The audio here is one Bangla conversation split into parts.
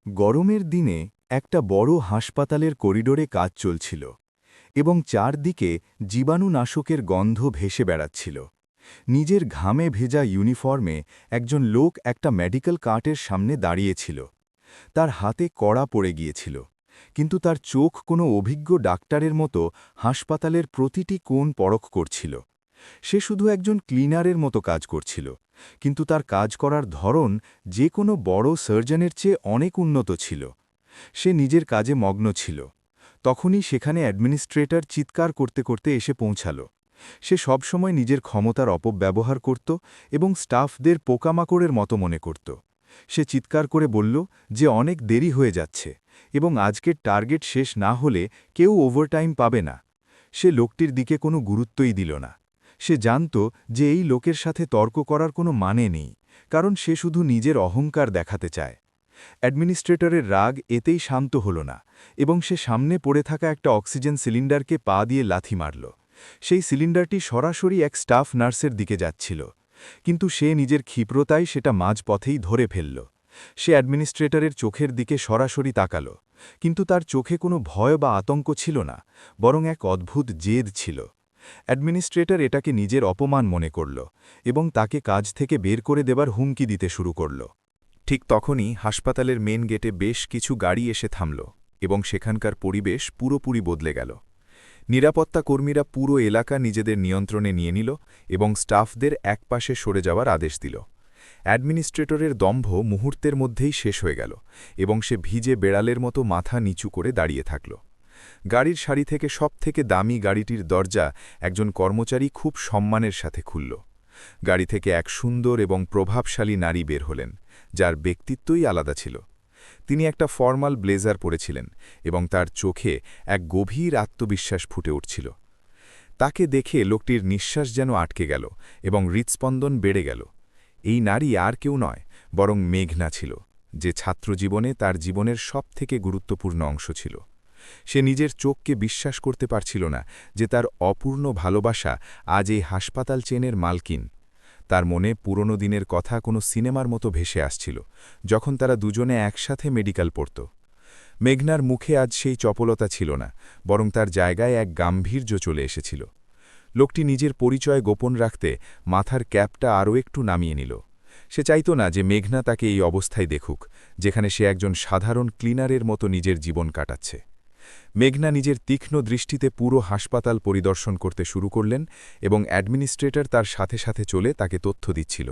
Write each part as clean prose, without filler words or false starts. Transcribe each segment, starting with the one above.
গরমের দিনে একটা বড় হাসপাতালের করিডোরে কাজ চলছিল এবং চারদিকে জীবাণুনাশকের গন্ধ ভেসে বেড়াচ্ছিল। নিজের ঘামে ভেজা ইউনিফর্মে একজন লোক একটা মেডিকেল কার্টের সামনে দাঁড়িয়েছিল। তার হাতে কড়া পড়ে গিয়েছিল, কিন্তু তার চোখ কোনো অভিজ্ঞ ডাক্তারের মতো হাসপাতালের প্রতিটি কোণ পরখ করছিল। সে শুধু একজন ক্লিনারের মতো কাজ করছিল, কিন্তু তার কাজ করার ধরন যে কোনো বড় সার্জনের চেয়ে অনেক উন্নত ছিল। সে নিজের কাজে মগ্ন ছিল। তখনই সেখানে অ্যাডমিনিস্ট্রেটর চিৎকার করতে করতে এসে পৌঁছাল। সে সবসময় নিজের ক্ষমতার অপব্যবহার করত এবং স্টাফদের পোকামাকড়ের মতো মনে করত। সে চিৎকার করে বলল যে অনেক দেরি হয়ে যাচ্ছে এবং আজকের টার্গেট শেষ না হলে কেউ ওভারটাইম পাবে না। সে লোকটির দিকে কোনো গুরুত্বই দিল না। সে জানত যে এই লোকের সাথে তর্ক করার কোনো মানে নেই, কারণ সে শুধু নিজের অহংকার দেখাতে চায়। অ্যাডমিনিস্ট্রেটরের রাগ এতেই শান্ত হল না এবং সে সামনে পড়ে থাকা একটা অক্সিজেন সিলিন্ডারকে পা দিয়ে লাথি মারল। সেই সিলিন্ডারটি সরাসরি এক স্টাফ নার্সের দিকে যাচ্ছিল, কিন্তু সে নিজের ক্ষিপ্রতায় সেটা মাঝপথেই ধরে ফেলল। সে অ্যাডমিনিস্ট্রেটরের চোখের দিকে সরাসরি তাকাল, কিন্তু তার চোখে কোনো ভয় বা আতঙ্ক ছিল না, বরং এক অদ্ভুত জেদ ছিল। অ্যাডমিনিস্ট্রেটর এটাকে নিজের অপমান মনে করল এবং তাকে কাজ থেকে বের করে দেবার হুমকি দিতে শুরু করল। ঠিক তখনই হাসপাতালের মেন গেটে বেশ কিছু গাড়ি এসে থামল এবং সেখানকার পরিবেশ পুরোপুরি বদলে গেল। নিরাপত্তা কর্মীরা পুরো এলাকা নিজেদের নিয়ন্ত্রণে নিয়ে নিল এবং স্টাফদের একপাশে সরে যাওয়ার আদেশ দিল। অ্যাডমিনিস্ট্রেটরের দম্ভ মুহূর্তের মধ্যেই শেষ হয়ে গেল এবং সে ভিজে বেড়ালের মতো মাথা নিচু করে দাঁড়িয়ে থাকল। গাড়ির সারি থেকে সবথেকে দামি গাড়িটির দরজা একজন কর্মচারী খুব সম্মানের সাথে খুলল। গাড়ি থেকে এক সুন্দর এবং প্রভাবশালী নারী বের হলেন, যার ব্যক্তিত্বই আলাদা ছিল। তিনি একটা ফর্মাল ব্লেজার পরেছিলেন এবং তার চোখে এক গভীর আত্মবিশ্বাস ফুটে উঠছিল। তাকে দেখে লোকটির নিঃশ্বাস যেন আটকে গেল এবং হৃৎস্পন্দন বেড়ে গেল। এই নারী আর কেউ নয়, বরং মেঘনা ছিল, যে ছাত্রজীবনে তার জীবনের সবথেকে গুরুত্বপূর্ণ অংশ ছিল। সে নিজের চোখকে বিশ্বাস করতে পারছিল না যে তার অপূর্ণ ভালোবাসা আজ এই হাসপাতাল চেনের মালকিন। তার মনে পুরনো দিনের কথা কোনো সিনেমার মতো ভেসে আসছিল, যখন তারা দুজনে একসাথে মেডিকেল পড়ত। মেঘনার মুখে আজ সেই চপলতা ছিল না, বরং তার জায়গায় এক গাম্ভীর্য চলে এসেছিল। লোকটি নিজের পরিচয় গোপন রাখতে মাথার ক্যাপটা আরও একটু নামিয়ে নিল। সে চাইত না যে মেঘনা তাকে এই অবস্থায় দেখুক, যেখানে সে একজন সাধারণ ক্লিনারের মতো নিজের জীবন কাটাচ্ছে। মেঘনা নিজের তীক্ষ্ণ দৃষ্টিতে পুরো হাসপাতাল পরিদর্শন করতে শুরু করলেন এবং অ্যাডমিনিস্ট্রেটর তার সাথে সাথে চলে তাকে তথ্য দিচ্ছিল।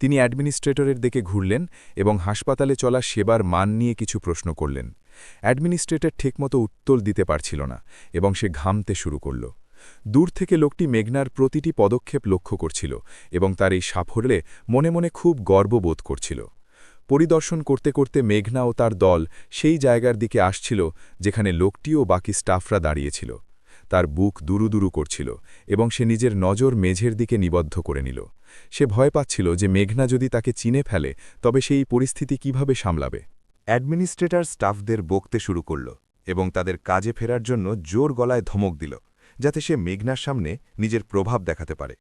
তিনি অ্যাডমিনিস্ট্রেটরের দিকে ঘুরলেন এবং হাসপাতালে চলা সেবার মান নিয়ে কিছু প্রশ্ন করলেন। অ্যাডমিনিস্ট্রেটর ঠিকমতো উত্তর দিতে পারছিল না এবং সে ঘামতে শুরু করল। দূর থেকে লোকটি মেঘনার প্রতিটি পদক্ষেপ লক্ষ্য করছিল এবং তার এই সাফল্যে মনে মনে খুব গর্ববোধ করছিল। পরিদর্শন করতে করতে মেঘনা ও তার দল সেই জায়গার দিকে আসছিল যেখানে লোকটি ও বাকি স্টাফরা দাঁড়িয়েছিল। তার বুক দুরুদুরু করছিল এবং সে নিজের নজর মেঝের দিকে নিবদ্ধ করে নিল। সে ভয় পাচ্ছিল যে মেঘনা যদি তাকে চিনে ফেলে তবে সেই পরিস্থিতি কিভাবে সামলাবে। অ্যাডমিনিস্ট্রেটর স্টাফদের বকতে শুরু করল এবং তাদের কাজে ফেরার জন্য জোর গলায় ধমক দিল, যাতে সে মেঘনার সামনে নিজের প্রভাব দেখাতে পারে।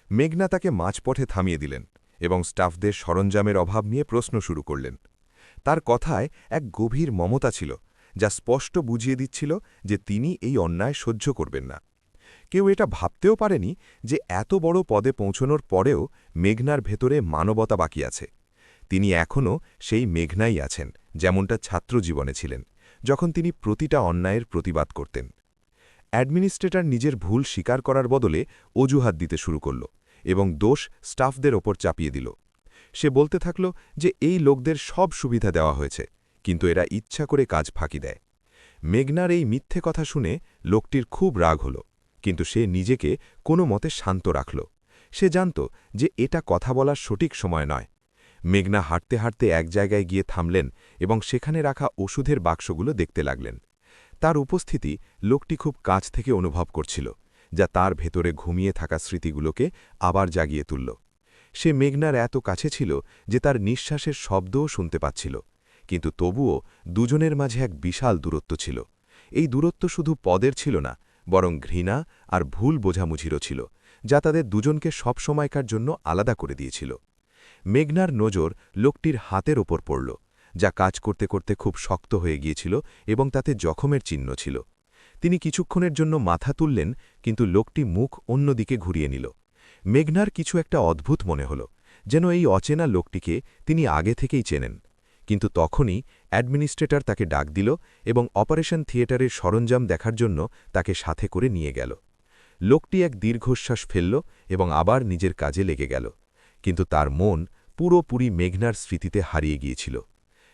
মেঘনা তাকে মাঝপথে থামিয়ে দিলেন এবং স্টাফদের সরঞ্জামের অভাব নিয়ে প্রশ্ন শুরু করলেন। তার কথায় এক গভীর মমতা ছিল, যা স্পষ্ট বুঝিয়ে দিচ্ছিল যে তিনি এই অন্যায় সহ্য করবেন না। কেউ এটা ভাবতেও পারেনি যে এত বড় পদে পৌঁছনোর পরেও মেঘনার ভেতরে মানবতা বাকি আছে। তিনি এখনও সেই মেঘনাই আছেন, যেমনটা ছাত্রজীবনে ছিলেন, যখন তিনি প্রতিটা অন্যায়ের প্রতিবাদ করতেন। অ্যাডমিনিস্ট্রেটর নিজের ভুল স্বীকার করার বদলে অজুহাত দিতে শুরু করল এবং দোষ স্টাফদের ওপর চাপিয়ে দিল। সে বলতে থাকল যে এই লোকদের সব সুবিধা দেওয়া হয়েছে, কিন্তু এরা ইচ্ছা করে কাজ ফাঁকি দেয়। মেঘনার এই মিথ্যে কথা শুনে লোকটির খুব রাগ হল, কিন্তু সে নিজেকে কোনো মতে শান্ত রাখল। সে জানত যে এটা কথা বলার সঠিক সময় নয়। মেঘনা হাঁটতে হাঁটতে এক জায়গায় গিয়ে থামলেন এবং সেখানে রাখা ওষুধের বাক্সগুলো দেখতে লাগলেন। তার উপস্থিতি লোকটি খুব কাছ থেকে অনুভব করছিল, যা তার ভেতরে ঘুমিয়ে থাকা স্মৃতিগুলোকে আবার জাগিয়ে তুলল। সে মেঘনার এত কাছে ছিল যে তার নিঃশ্বাসের শব্দও শুনতে পাচ্ছিল, কিন্তু তবুও দুজনের মাঝে এক বিশাল দূরত্ব ছিল। এই দূরত্ব শুধু পদের ছিল না, বরং ঘৃণা আর ভুল বোঝাবুঝিরও ছিল, যা তাদের দুজনকে সবসময়কার জন্য আলাদা করে দিয়েছিল। মেঘনার নজর লোকটির হাতের ওপর পড়ল, যা কাজ করতে করতে খুব শক্ত হয়ে গিয়েছিল এবং তাতে জখমের চিহ্ন ছিল। তিনি কিছুক্ষণের জন্য মাথা তুললেন, কিন্তু লোকটি মুখ অন্যদিকে ঘুরিয়ে নিল। মেঘনার কিছু একটা অদ্ভুত মনে হল, যেন এই অচেনা লোকটিকে তিনি আগে থেকেই চেনেন। কিন্তু তখনই অ্যাডমিনিস্ট্রেটর তাকে ডাক দিল এবং অপারেশন থিয়েটারের সরঞ্জাম দেখার জন্য তাকে সাথে করে নিয়ে গেল। লোকটি এক দীর্ঘশ্বাস ফেলল এবং আবার নিজের কাজে লেগে গেল। কিন্তু তার মন পুরোপুরি মেঘনার স্মৃতিতে হারিয়ে গিয়েছিল।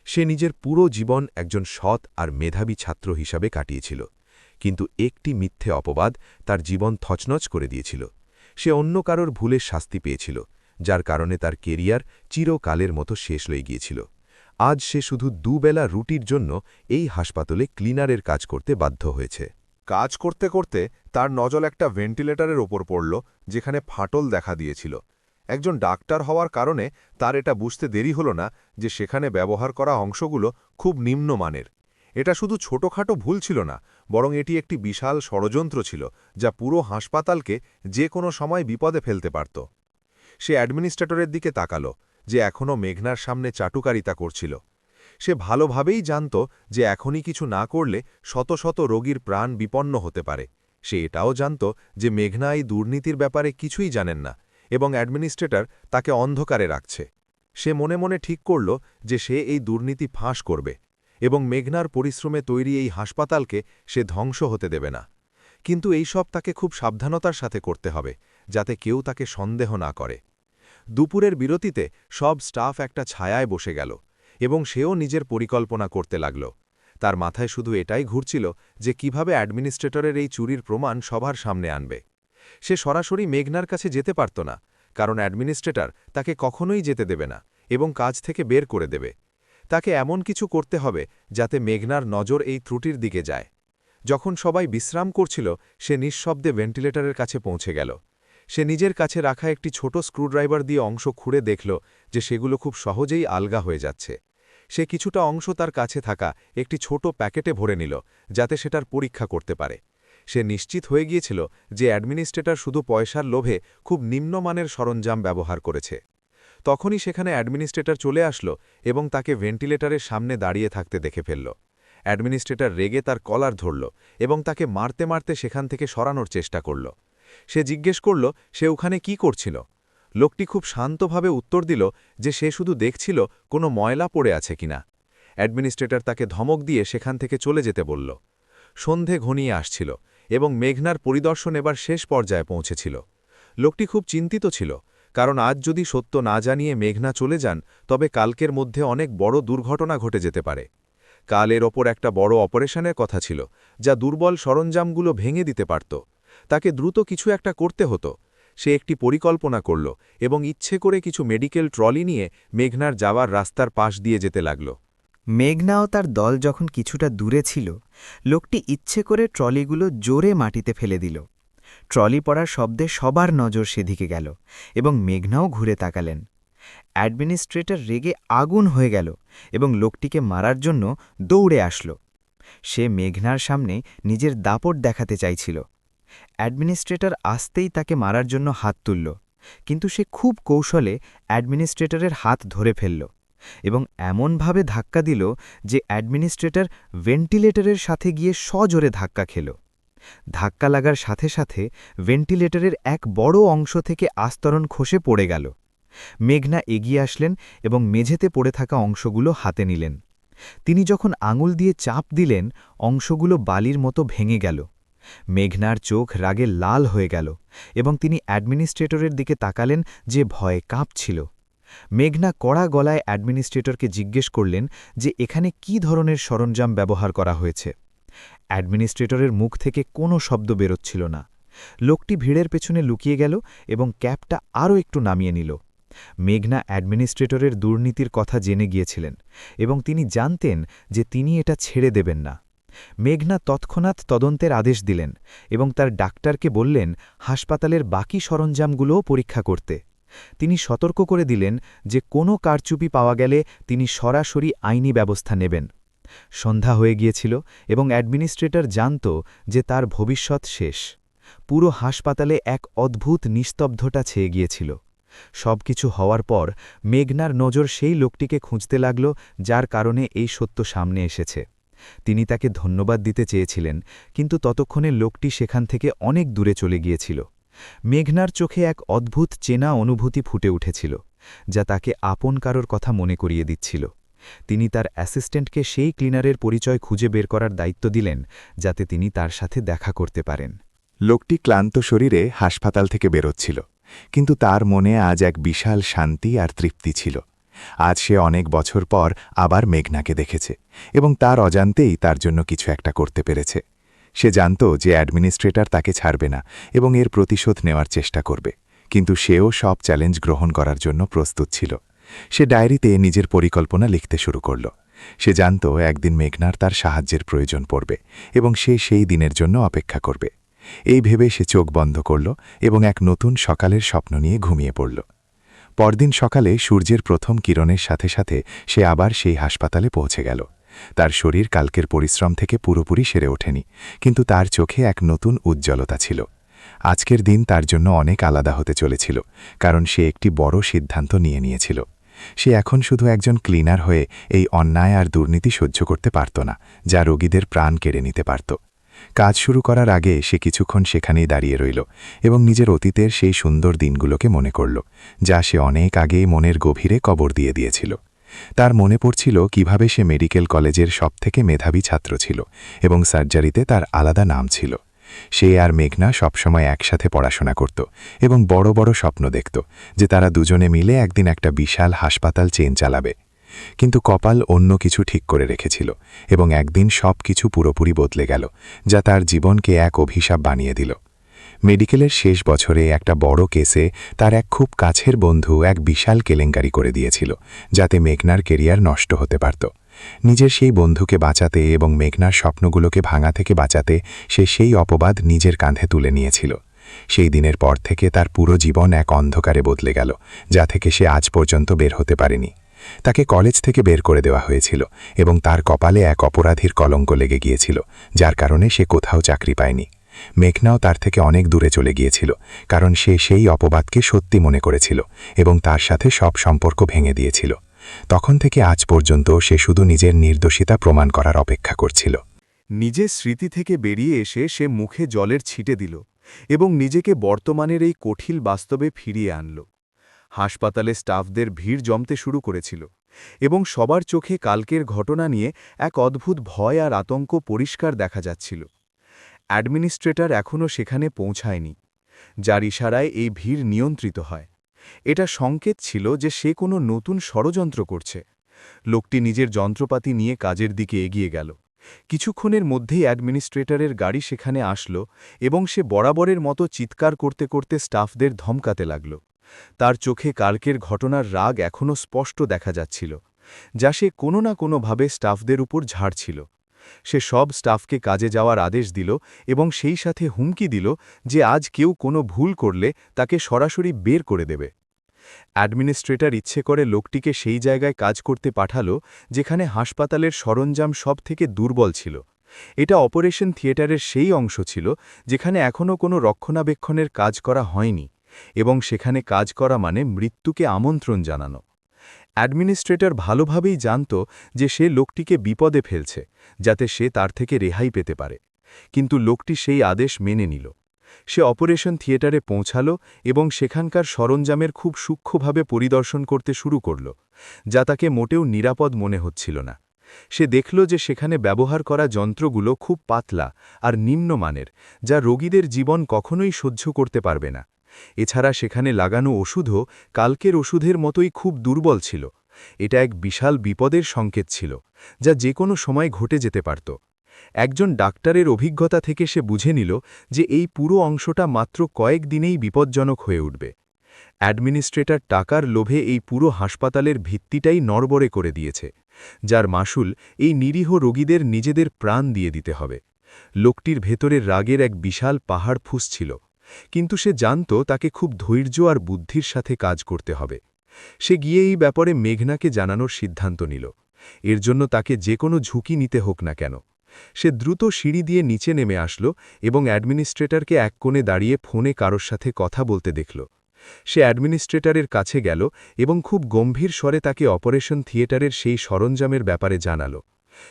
সে নিজের পুরো জীবন একজন সৎ আর মেধাবী ছাত্র হিসাবে কাটিয়েছিল, কিন্তু একটি মিথ্যে অপবাদ তার জীবন থচনচ করে দিয়েছিল। সে অন্য কারোর ভুলের শাস্তি পেয়েছিল, যার কারণে তার কেরিয়ার চিরকালের মতো শেষ হয়ে গিয়েছিল। আজ সে শুধু দুবেলা রুটির জন্য এই হাসপাতালে ক্লিনারের কাজ করতে বাধ্য হয়েছে। কাজ করতে করতে তার নজর একটা ভেন্টিলেটরের ওপর পড়ল, যেখানে ফাটল দেখা দিয়েছিল। একজন ডাক্তার হওয়ার কারণে তার এটা বুঝতে দেরি হল না যে সেখানে ব্যবহার করা অংশগুলো খুব নিম্নমানের। এটা শুধু ছোটখাটো ভুল ছিল না, বরং এটি একটি বিশাল ষড়যন্ত্র ছিল, যা পুরো হাসপাতালকে যে কোনো সময় বিপদে ফেলতে পারত। সে অ্যাডমিনিস্ট্রেটরের দিকে তাকালো, যে এখনও মেঘনার সামনে চাটুকারিতা করছিল। সে ভালোভাবেই জানত যে এখনই কিছু না করলে শত শত রোগীর প্রাণ বিপন্ন হতে পারে। সে এটাও জানত যে মেঘনা এই দুর্নীতির ব্যাপারে কিছুই জানেন না এবং অ্যাডমিনিস্ট্রেটর তাকে অন্ধকারে রাখছে। সে মনে মনে ঠিক করল যে সে এই দুর্নীতি ফাঁস করবে এবং মেঘনার পরিশ্রমে তৈরি এই হাসপাতালকে সে ধ্বংস হতে দেবে না। কিন্তু এই সব তাকে খুব সাবধানতার সাথে করতে হবে, যাতে কেউ তাকে সন্দেহ না করে। দুপুরের বিরতিতে সব স্টাফ একটা ছায়ায় বসে গেল এবং সেও নিজের পরিকল্পনা করতে লাগল। তার মাথায় শুধু এটাই ঘুরছিল যে কিভাবে অ্যাডমিনিস্ট্রেটরের এই চুরির প্রমাণ সবার সামনে আনবে। সে সরাসরি মেঘনার কাছে যেতে পারত না, কারণ অ্যাডমিনিস্ট্রেটর তাকে কখনোই যেতে দেবে না এবং কাজ থেকে বের করে দেবে। তাকে এমন কিছু করতে হবে যাতে মেঘনার নজর এই ত্রুটির দিকে যায়। যখন সবাই বিশ্রাম করছিল, সে নিঃশব্দে ভেন্টিলেটরের কাছে পৌঁছে গেল। সে নিজের কাছে রাখা একটি ছোট স্ক্রুড্রাইভার দিয়ে অংশ খুঁড়ে দেখল যে সেগুলো খুব সহজেই আলগা হয়ে যাচ্ছে। সে কিছুটা অংশ তার কাছে থাকা একটি ছোট প্যাকেটে ভরে নিল, যাতে সেটার পরীক্ষা করতে পারে। সে নিশ্চিত হয়ে গিয়েছিল যে অ্যাডমিনিস্ট্রেটর শুধু পয়সার লোভে খুব নিম্নমানের সরঞ্জাম ব্যবহার করেছে। তখনই সেখানে অ্যাডমিনিস্ট্রেটর চলে আসলো এবং তাকে ভেন্টিলেটরের সামনে দাঁড়িয়ে থাকতে দেখে ফেলল। অ্যাডমিনিস্ট্রেটর রেগে তার কলার ধরল এবং তাকে মারতে মারতে সেখান থেকে সরানোর চেষ্টা করল। সে জিজ্ঞেস করল সে ওখানে কি করছিল। লোকটি খুব শান্তভাবে উত্তর দিল যে সে শুধু দেখছিল কোনো ময়লা পড়ে আছে কিনা। অ্যাডমিনিস্ট্রেটর তাকে ধমক দিয়ে সেখান থেকে চলে যেতে বলল। সন্ধে ঘনিয়ে আসছিল এবং মেঘনার পরিদর্শন এবার শেষ পর্যায়ে পৌঁছেছিল। লোকটি খুব চিন্তিত ছিল, কারণ আজ যদি সত্য না জানিয়ে মেঘনা চলে যান, তবে কালকের মধ্যে অনেক বড় দুর্ঘটনা ঘটে যেতে পারে। কাল এর ওপর একটা বড় অপারেশনের কথা ছিল, যা দুর্বল সরঞ্জামগুলো ভেঙে দিতে পারত। তাকে দ্রুত কিছু একটা করতে হতো। সে একটি পরিকল্পনা করল এবং ইচ্ছে করে কিছু মেডিকেল ট্রলি নিয়ে মেঘনার যাওয়ার রাস্তার পাশ দিয়ে যেতে লাগল। মেঘনা ও তার দল যখন কিছুটা দূরে ছিল, লোকটি ইচ্ছে করে ট্রলিগুলো জোরে মাটিতে ফেলে দিল। ট্রলি পড়ার শব্দে সবার নজর সেদিকে গেল এবং মেঘনাও ঘুরে তাকালেন। অ্যাডমিনিস্ট্রেটর রেগে আগুন হয়ে গেল এবং লোকটিকে মারার জন্য দৌড়ে আসল। সে মেঘনার সামনে নিজের দাপট দেখাতে চাইছিল। অ্যাডমিনিস্ট্রেটর আসতেই তাকে মারার জন্য হাত তুলল, কিন্তু সে খুব কৌশলে অ্যাডমিনিস্ট্রেটরের হাত ধরে ফেলল এবং এমনভাবে ধাক্কা দিল যে অ্যাডমিনিস্ট্রেটর ভেন্টিলেটরের সাথে গিয়ে সজোরে ধাক্কা খেল। ধাক্কা লাগার সাথে সাথে ভেন্টিলেটরের এক বড় অংশ থেকে আস্তরণ খসে পড়ে গেল। মেঘনা এগিয়ে আসলেন এবং মেঝেতে পড়ে থাকা অংশগুলো হাতে নিলেন। তিনি যখন আঙুল দিয়ে চাপ দিলেন, অংশগুলো বালির মতো ভেঙে গেল। মেঘনার চোখ রাগে লাল হয়ে গেল এবং তিনি অ্যাডমিনিস্ট্রেটরের দিকে তাকালেন, যে ভয়ে কাঁপছিল। মেঘনা কড়া গলায় অ্যাডমিনিস্ট্রেটরকে জিজ্ঞেস করলেন যে এখানে কী ধরনের সরঞ্জাম ব্যবহার করা হয়েছে। অ্যাডমিনিস্ট্রেটরের মুখ থেকে কোনো শব্দ বেরোচ্ছিল না। লোকটি ভিড়ের পেছনে লুকিয়ে গেল এবং ক্যাপটা আরও একটু নামিয়ে নিল। মেঘনা অ্যাডমিনিস্ট্রেটরের দুর্নীতির কথা জেনে গিয়েছিলেন এবং তিনি জানতেন যে তিনি এটা ছেড়ে দেবেন না। মেঘনা তৎক্ষণাৎ তদন্তের আদেশ দিলেন এবং তার ডাক্তারকে বললেন হাসপাতালের বাকি সরঞ্জামগুলোও পরীক্ষা করতে। তিনি সতর্ক করে দিলেন যে কোনো কারচুপি পাওয়া গেলে তিনি সরাসরি আইনি ব্যবস্থা নেবেন। সন্ধ্যা হয়ে গিয়েছিল এবং অ্যাডমিনিস্ট্রেটর জানত যে তার ভবিষ্যৎ শেষ। পুরো হাসপাতালে এক অদ্ভুত নিস্তব্ধতা ছেয়ে গিয়েছিল। সবকিছু হওয়ার পর মেঘনার নজর সেই লোকটিকে খুঁজতে লাগল, যার কারণে এই সত্য সামনে এসেছে। তিনি তাকে ধন্যবাদ দিতে চেয়েছিলেন, কিন্তু ততক্ষণে লোকটি সেখান থেকে অনেক দূরে চলে গিয়েছিল। মেঘনার চোখে এক অদ্ভুত চেনা অনুভূতি ফুটে উঠেছিল, যা তাকে আপন কারোর কথা মনে করিয়ে দিচ্ছিল। তিনি তার অ্যাসিস্ট্যান্টকে সেই ক্লিনারের পরিচয় খুঁজে বের করার দায়িত্ব দিলেন, যাতে তিনি তার সাথে দেখা করতে পারেন। লোকটি ক্লান্ত শরীরে হাসপাতাল থেকে বেরোচ্ছিল, কিন্তু তার মনে আজ এক বিশাল শান্তি আর তৃপ্তি ছিল। আজ সে অনেক বছর পর আবার মেঘনাকে দেখেছে এবং তার অজান্তেই তার জন্য কিছু একটা করতে পেরেছে। সে জানত যে অ্যাডমিনিস্ট্রেটর তাকে ছাড়বে না এবং এর প্রতিশোধ নেওয়ার চেষ্টা করবে, কিন্তু সেও সব চ্যালেঞ্জ গ্রহণ করার জন্য প্রস্তুত ছিল। সে ডায়েরিতে নিজের পরিকল্পনা লিখতে শুরু করল। সে জানত একদিন মেঘনার তার সাহায্যের প্রয়োজন পড়বে এবং সে সেই দিনের জন্য অপেক্ষা করবে। এই ভেবে সে চোখ বন্ধ করল এবং এক নতুন সকালের স্বপ্ন নিয়ে ঘুমিয়ে পড়ল। পরদিন সকালে সূর্যের প্রথম কিরণের সাথে সাথে সে আবার সেই হাসপাতালে পৌঁছে গেল। তার শরীর কালকের পরিশ্রম থেকে পুরোপুরি সেরে ওঠেনি, কিন্তু তার চোখে এক নতুন উজ্জ্বলতা ছিল। আজকের দিন তার জন্য অনেক আলাদা হতে চলেছিল, কারণ সে একটি বড় সিদ্ধান্ত নিয়েছিল। সে এখন শুধু একজন ক্লিনার হয়ে এই অন্যায় আর দুর্নীতি সহ্য করতে পারত না, যা রোগীদের প্রাণ কেড়ে নিতে পারত। কাজ শুরু করার আগে সে কিছুক্ষণ সেখানেই দাঁড়িয়ে রইল এবং নিজের অতীতের সেই সুন্দর দিনগুলোকে মনে করল, যা সে অনেক আগেই মনের গভীরে কবর দিয়েছিল। তার মনে পড়ছিল কিভাবে সে মেডিকেল কলেজের সবথেকে মেধাবী ছাত্র ছিল এবং সার্জারিতে তার আলাদা নাম ছিল। সে আর মেঘনা সবসময় একসাথে পড়াশোনা করত এবং বড় বড় স্বপ্ন দেখত যে তারা দুজনে মিলে একদিন একটা বিশাল হাসপাতাল চেন চালাবে। কিন্তু কপাল অন্য কিছু ঠিক করে রেখেছিল এবং একদিন সব কিছু পুরোপুরি বদলে গেল, যা তার জীবনকে এক অভিশাপ বানিয়ে দিল। মেডিকেলের শেষ বছরে একটা বড় কেসে তার এক খুব কাছের বন্ধু এক বিশাল কেলেঙ্কারি করে দিয়েছিল, যাতে মেঘনার কেরিয়ার নষ্ট হতে পারত। নিজের সেই বন্ধুকে বাঁচাতে এবং মেঘনার স্বপ্নগুলোকে ভাঙা থেকে বাঁচাতে সে সেই অপবাদ নিজের কাঁধে তুলে নিয়েছিল। সেই দিনের পর থেকে তার পুরো জীবন এক অন্ধকারে বদলে গেল, যা থেকে সে আজ পর্যন্ত বের হতে পারেনি। তাকে কলেজ থেকে বের করে দেওয়া হয়েছিল এবং তার কপালে এক অপরাধীর কলঙ্ক লেগে গিয়েছিল, যার কারণে সে কোথাও চাকরি পায়নি। মেঘনাও তার থেকে অনেক দূরে চলে গিয়েছিল, কারণ সে সেই অপবাদকে সত্যি মনে করেছিল এবং তার সাথে সব সম্পর্ক ভেঙে দিয়েছিল। তখন থেকে আজ পর্যন্ত সে শুধু নিজের নির্দোষিতা প্রমাণ করার অপেক্ষা করছিল। নিজের স্মৃতি থেকে বেরিয়ে এসে সে মুখে জলের ছিটে দিল এবং নিজেকে বর্তমানের এই কঠিন বাস্তবে ফিরিয়ে আনল। হাসপাতালে স্টাফদের ভিড় জমতে শুরু করেছিল এবং সবার চোখে কালকের ঘটনা নিয়ে এক অদ্ভুত ভয় আর আতঙ্ক পরিষ্কার দেখা যাচ্ছিল। অ্যাডমিনিস্ট্রেটর এখনও সেখানে পৌঁছায়নি, যার ইশারায় এই ভিড় নিয়ন্ত্রিত হয়। এটা সংকেত ছিল যে সে কোনো নতুন ষড়যন্ত্র করছে। লোকটি নিজের যন্ত্রপাতি নিয়ে কাজের দিকে এগিয়ে গেল। কিছুক্ষণের মধ্যেই অ্যাডমিনিস্ট্রেটরের গাড়ি সেখানে আসলো এবং সে বরাবরের মতো চিৎকার করতে করতে স্টাফদের ধমকাতে লাগল। তার চোখে কালকের ঘটনার রাগ এখনও স্পষ্ট দেখা যাচ্ছিল, যা সে কোনো না কোনোভাবে স্টাফদের উপর ঝাড়ছিল। সে সব স্টাফকে কাজে যাওয়ার আদেশ দিল এবং সেই সাথে হুমকি দিল যে আজ কেউ কোনো ভুল করলে তাকে সরাসরি বের করে দেবে। অ্যাডমিনিস্ট্রেটর ইচ্ছে করে লোকটিকে সেই জায়গায় কাজ করতে পাঠালো যেখানে হাসপাতালের সরঞ্জাম সব থেকে দুর্বল ছিল। এটা অপারেশন থিয়েটারের সেই অংশ ছিল যেখানে এখনও কোনো রক্ষণাবেক্ষণের কাজ করা হয়নি, এবং সেখানে কাজ করা মানে মৃত্যুকে আমন্ত্রণ জানানো। অ্যাডমিনিস্ট্রেটর ভালোভাবেই জানত যে সে লোকটিকে বিপদে ফেলছে, যাতে সে তার থেকে রেহাই পেতে পারে, কিন্তু লোকটি সেই আদেশ মেনে নিল। সে অপারেশন থিয়েটারে পৌঁছাল এবং সেখানকার সরঞ্জামের খুব সূক্ষ্মভাবে পরিদর্শন করতে শুরু করল, যা তাকে মোটেও নিরাপদ মনে হচ্ছিল না। সে দেখল যে সেখানে ব্যবহার করা যন্ত্রগুলো খুব পাতলা আর নিম্নমানের, যা রোগীদের জীবন কখনোই সহ্য করতে পারবে না। এছাড়া সেখানে লাগানো ওষুধও কালকের ওষুধের মতোই খুব দুর্বল ছিল। এটা এক বিশাল বিপদের সংকেত ছিল, যা যে কোনো সময় ঘটে যেতে পারত। একজন ডাক্তারের অভিজ্ঞতা থেকে সে বুঝে নিল যে এই পুরো অংশটা মাত্র কয়েক দিনেই বিপজ্জনক হয়ে উঠবে। অ্যাডমিনিস্ট্রেটর টাকার লোভে এই পুরো হাসপাতালের ভিত্তিটাই নড়বড়ে করে দিয়েছে, যার মাসুল এই নিরীহ রোগীদের নিজেদের প্রাণ দিয়ে দিতে হবে। লোকটির ভেতরের রাগের এক বিশাল পাহাড় ফুঁসছিল, কিন্তু সে জানত তাকে খুব ধৈর্য আর বুদ্ধির সাথে কাজ করতে হবে। সে গিয়ে এই ব্যাপারে মেঘনাকে জানানোর সিদ্ধান্ত নিল, এর জন্য তাকে যে কোনো ঝুঁকি নিতে হোক না কেন। সে দ্রুত সিঁড়ি দিয়ে নিচে নেমে আসলো এবং অ্যাডমিনিস্ট্রেটরকে এক কোণে দাঁড়িয়ে ফোনে কারোর সাথে কথা বলতে দেখল। সে অ্যাডমিনিস্ট্রেটরের কাছে গেল এবং খুব গম্ভীর স্বরে তাকে অপারেশন থিয়েটারের সেই সরঞ্জামের ব্যাপারে জানাল।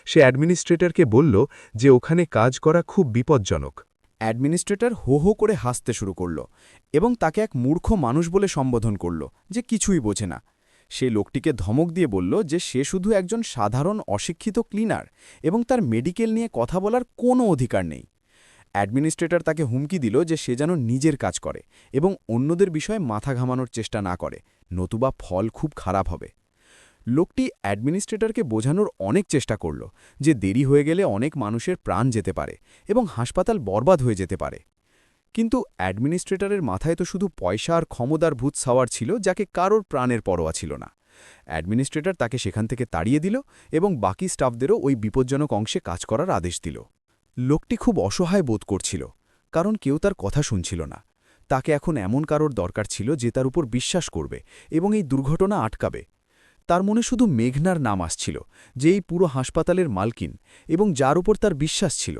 সে অ্যাডমিনিস্ট্রেটরকে বলল যে ওখানে কাজ করা খুব বিপজ্জনক। অ্যাডমিনিস্ট্রেটর হো হো করে হাসতে শুরু করল এবং তাকে এক মূর্খ মানুষ বলে সম্বোধন করল যে কিছুই বোঝে না। সে লোকটিকে ধমক দিয়ে বলল যে সে শুধু একজন সাধারণ অশিক্ষিত ক্লিনার এবং তার মেডিকেল নিয়ে কথা বলার কোনো অধিকার নেই। অ্যাডমিনিস্ট্রেটর তাকে হুমকি দিল যে সে যেন নিজের কাজ করে এবং অন্যদের বিষয়ে মাথা ঘামানোর চেষ্টা না করে, নতুবা ফল খুব খারাপ হবে। লোকটি অ্যাডমিনিস্ট্রেটরকে বোঝানোর অনেক চেষ্টা করল যে দেরি হয়ে গেলে অনেক মানুষের প্রাণ যেতে পারে এবং হাসপাতাল বরবাদ হয়ে যেতে পারে। কিন্তু অ্যাডমিনিস্ট্রেটরের মাথায় তো শুধু পয়সা আর ক্ষমতার ভূত সাওয়ার ছিল, যাকে কারোর প্রাণের পরোয়া ছিল না। অ্যাডমিনিস্ট্রেটর তাকে সেখান থেকে তাড়িয়ে দিল এবং বাকি স্টাফদেরও ওই বিপজ্জনক অংশে কাজ করার আদেশ দিল। লোকটি খুব অসহায় বোধ করছিল, কারণ কেউ তার কথা শুনছিল না। তাকে এখন এমন কারোর দরকার ছিল যে তার উপর বিশ্বাস করবে এবং এই দুর্ঘটনা আটকাবে। তার মনে শুধু মেঘনার নাম আসছিল, যে এই পুরো হাসপাতালের মালকিন এবং যার উপর তার বিশ্বাস ছিল।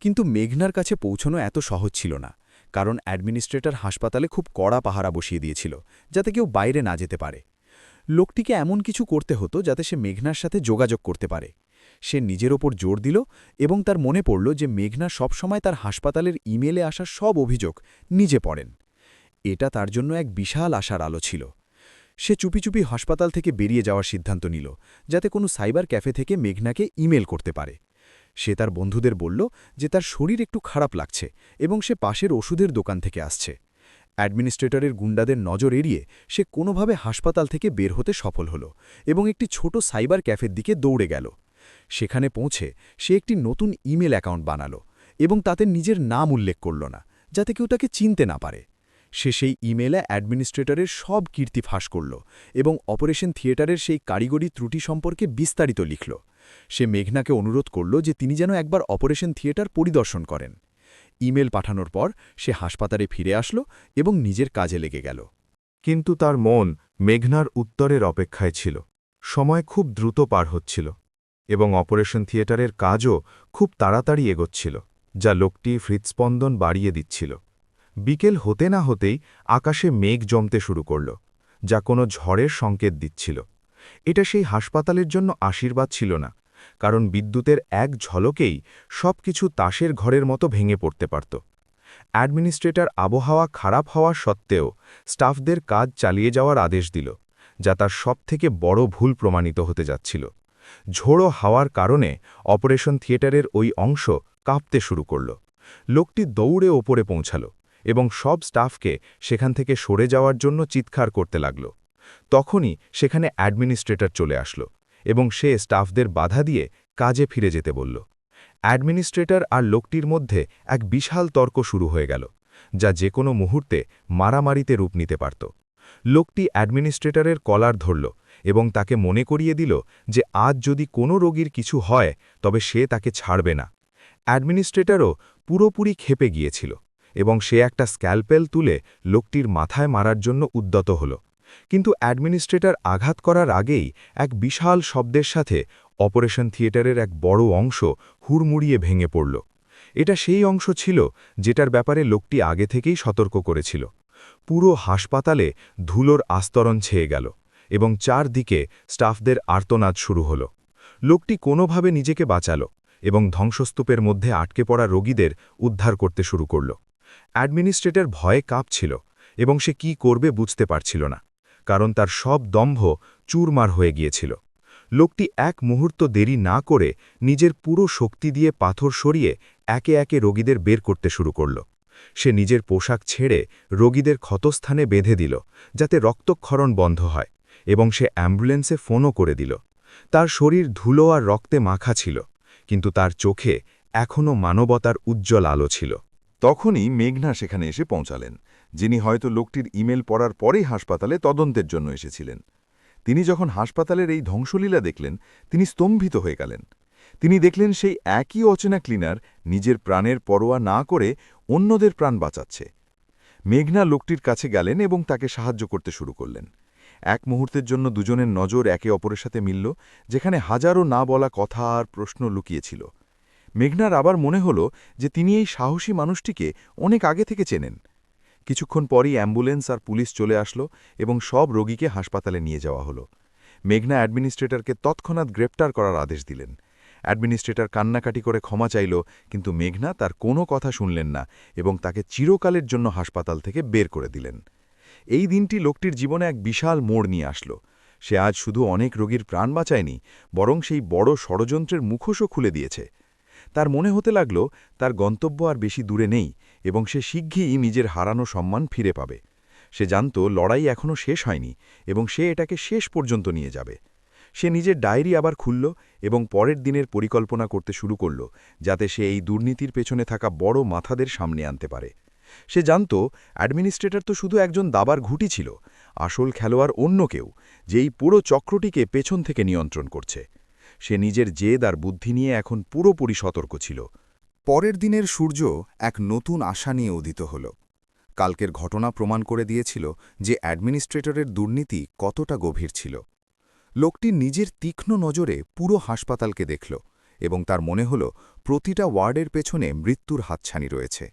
কিন্তু মেঘনার কাছে পৌঁছানো এত সহজ ছিল না, কারণ অ্যাডমিনিস্ট্রেটর হাসপাতালে খুব কড়া পাহারা বসিয়ে দিয়েছিল, যাতে কেউ বাইরে না যেতে পারে। লোকটিকে এমন কিছু করতে হতো যাতে সে মেঘনার সাথে যোগাযোগ করতে পারে। সে নিজের ওপর জোর দিল এবং তার মনে পড়ল যে মেঘনা সবসময় তার হাসপাতালের ইমেলে আসা সব অভিযোগ নিজে পড়েন। এটা তার জন্য এক বিশাল আশার আলো ছিল। সে চুপি চুপি হাসপাতাল থেকে বেরিয়ে যাওয়ার সিদ্ধান্ত নিল, যাতে কোনো সাইবার ক্যাফে থেকে মেঘনাকে ইমেল করতে পারে। সে তার বন্ধুদের বলল যে তার শরীর একটু খারাপ লাগছে এবং সে পাশের ওষুধের দোকান থেকে আসছে। অ্যাডমিনিস্ট্রেটরের গুন্ডাদের নজর এড়িয়ে সে কোনোভাবে হাসপাতাল থেকে বের হতে সফল হল এবং একটি ছোট সাইবার ক্যাফের দিকে দৌড়ে গেল। সেখানে পৌঁছে সে একটি নতুন ইমেল অ্যাকাউন্ট বানাল এবং তাতে নিজের নাম উল্লেখ করল না, যাতে কেউ তাকে চিনতে না পারে। সে সেই ইমেলে অ্যাডমিনিস্ট্রেটরের সব কীর্তি ফাঁস করল এবং অপারেশন থিয়েটারের সেই কারিগরি ত্রুটি সম্পর্কে বিস্তারিত লিখল। সে মেঘনাকে অনুরোধ করল যে তিনি যেন একবার অপারেশন থিয়েটার পরিদর্শন করেন। ইমেল পাঠানোর পর সে হাসপাতালে ফিরে আসলো এবং নিজের কাজে লেগে গেল। কিন্তু তার মন মেঘনার উত্তরের অপেক্ষায় ছিল। সময় খুব দ্রুত পার হচ্ছিল এবং অপারেশন থিয়েটারের কাজও খুব তাড়াতাড়ি এগোচ্ছিল, যা লোকটি হৃৎস্পন্দন বাড়িয়ে দিচ্ছিল। বিকেল হতে না হতেই আকাশে মেঘ জমতে শুরু করল, যা কোনো ঝড়ের সংকেত দিচ্ছিল। এটা সেই হাসপাতালের জন্য আশীর্বাদ ছিল না, কারণ বিদ্যুতের এক ঝলকেই সবকিছু তাসের ঘরের মতো ভেঙে পড়তে পারত। অ্যাডমিনিস্ট্রেটর আবহাওয়া খারাপ হওয়া সত্ত্বেও স্টাফদের কাজ চালিয়ে যাওয়ার আদেশ দিল, যা তার সবথেকে বড় ভুল প্রমাণিত হতে যাচ্ছিল। ঝোড়ো হাওয়ার কারণে অপারেশন থিয়েটারের ওই অংশ কাঁপতে শুরু করল। লোকটি দৌড়ে ওপরে পৌঁছাল এবং সব স্টাফকে সেখান থেকে সরে যাওয়ার জন্য চিৎকার করতে লাগল। তখনই সেখানে অ্যাডমিনিস্ট্রেটর চলে আসলো এবং সে স্টাফদের বাধা দিয়ে কাজে ফিরে যেতে বলল। অ্যাডমিনিস্ট্রেটর আর লোকটির মধ্যে এক বিশাল তর্ক শুরু হয়ে গেল, যা যে কোনো মুহূর্তে মারামারিতে রূপ নিতে পারত। লোকটি অ্যাডমিনিস্ট্রেটরের কলার ধরল এবং তাকে মনে করিয়ে দিল যে আজ যদি কোনো রোগীর কিছু হয় তবে সে তাকে ছাড়বে না। অ্যাডমিনিস্ট্রেটরও পুরোপুরি ক্ষেপে গিয়েছিল এবং সে একটা স্ক্যালপেল তুলে লোকটির মাথায় মারার জন্য উদ্যত হল। কিন্তু অ্যাডমিনিস্ট্রেটর আঘাত করার আগেই এক বিশাল শব্দের সাথে অপারেশন থিয়েটারের এক বড় অংশ হুড়মুড়িয়ে ভেঙে পড়ল। এটা সেই অংশ ছিল যেটার ব্যাপারে লোকটি আগে থেকেই সতর্ক করেছিল। পুরো হাসপাতালে ধুলোর আস্তরণ ছেয়ে গেল এবং চারদিকে স্টাফদের আর্তনাদ শুরু হল। লোকটি কোনোভাবে নিজেকে বাঁচাল এবং ধ্বংসস্তূপের মধ্যে আটকে পড়া রোগীদের উদ্ধার করতে শুরু করল। অ্যাডমিনিস্ট্রেটর ভয়ে কাঁপছিল এবং সে কি করবে বুঝতে পারছিল না, কারণ তার সব দম্ভ চুরমার হয়ে গিয়েছিল। লোকটি এক মুহূর্ত দেরি না করে নিজের পুরো শক্তি দিয়ে পাথর সরিয়ে একে একে রোগীদের বের করতে শুরু করল। সে নিজের পোশাক ছেড়ে রোগীদের ক্ষতস্থানে বেঁধে দিল, যাতে রক্তক্ষরণ বন্ধ হয়, এবং সে অ্যাম্বুলেন্সে ফোনও করে দিল। তার শরীর ধুলো আর রক্তে মাখা ছিল, কিন্তু তার চোখে এখনও মানবতার উজ্জ্বল আলো ছিল। তখনই মেঘনা সেখানে এসে পৌঁছালেন, যিনি হয়তো লোকটির ইমেল পড়ার পরেই হাসপাতালে তদন্তের জন্য এসেছিলেন। তিনি যখন হাসপাতালের এই ধ্বংসলীলা দেখলেন, তিনি স্তম্ভিত হয়ে গেলেন। তিনি দেখলেন সেই একই অচেনা ক্লিনার নিজের প্রাণের পরোয়া না করে অন্যদের প্রাণ বাঁচাচ্ছে। মেঘনা লোকটির কাছে গেলেন এবং তাকে সাহায্য করতে শুরু করলেন। এক মুহূর্তের জন্য দুজনের নজর একে অপরের সাথে মিলল, যেখানে হাজারো না বলা কথা আর প্রশ্ন লুকিয়েছিল। মেঘনার আবার মনে হল যে তিনি এই সাহসী মানুষটিকে অনেক আগে থেকে চেনেন। কিছুক্ষণ পরই অ্যাম্বুলেন্স আর পুলিশ চলে আসলো এবং সব রোগীকে হাসপাতালে নিয়ে যাওয়া হলো। মেঘনা অ্যাডমিনিস্ট্রেটরকে তৎক্ষণাৎ গ্রেপ্তার করার আদেশ দিলেন। অ্যাডমিনিস্ট্রেটর কান্নাকাটি করে ক্ষমা চাইল, কিন্তু মেঘনা তার কোনো কথা শুনলেন না এবং তাকে চিরকালের জন্য হাসপাতাল থেকে বের করে দিলেন। এই দিনটি লোকটির জীবনে এক বিশাল মোড় নিয়ে আসলো। সে আজ শুধু অনেক রোগীর প্রাণ বাঁচায়নি, বরং সেই বড় ষড়যন্ত্রের মুখোশও খুলে দিয়েছে। তার মনে হতে লাগল তার গন্তব্য আর বেশি দূরে নেই এবং সে শীঘ্রই নিজের হারানো সম্মান ফিরে পাবে। সে জানত লড়াই এখনও শেষ হয়নি এবং সে এটাকে শেষ পর্যন্ত নিয়ে যাবে। সে নিজের ডায়েরি আবার খুলল এবং পরের দিনের পরিকল্পনা করতে শুরু করল, যাতে সে এই দুর্নীতির পেছনে থাকা বড় মাথাদের সামনে আনতে পারে। সে জানত অ্যাডমিনিস্ট্রেটর তো শুধু একজন দাবার ঘুঁটি ছিল, আসল খেলোয়াড় অন্য কেউ, যে এই পুরো চক্রটিকে পেছন থেকে নিয়ন্ত্রণ করছে। সে নিজের জেদ আর বুদ্ধি নিয়ে এখন পুরোপুরি সতর্ক ছিল। পরের দিনের সূর্য এক নতুন আশা নিয়ে উদিত হল। কালকের ঘটনা প্রমাণ করে দিয়েছিল যে অ্যাডমিনিস্ট্রেটরের দুর্নীতি কতটা গভীর ছিল। লোকটি নিজের তীক্ষ্ণ নজরে পুরো হাসপাতালকে দেখল এবং তার মনে হল প্রতিটা ওয়ার্ডের পেছনে মৃত্যুর হাতছানি রয়েছে।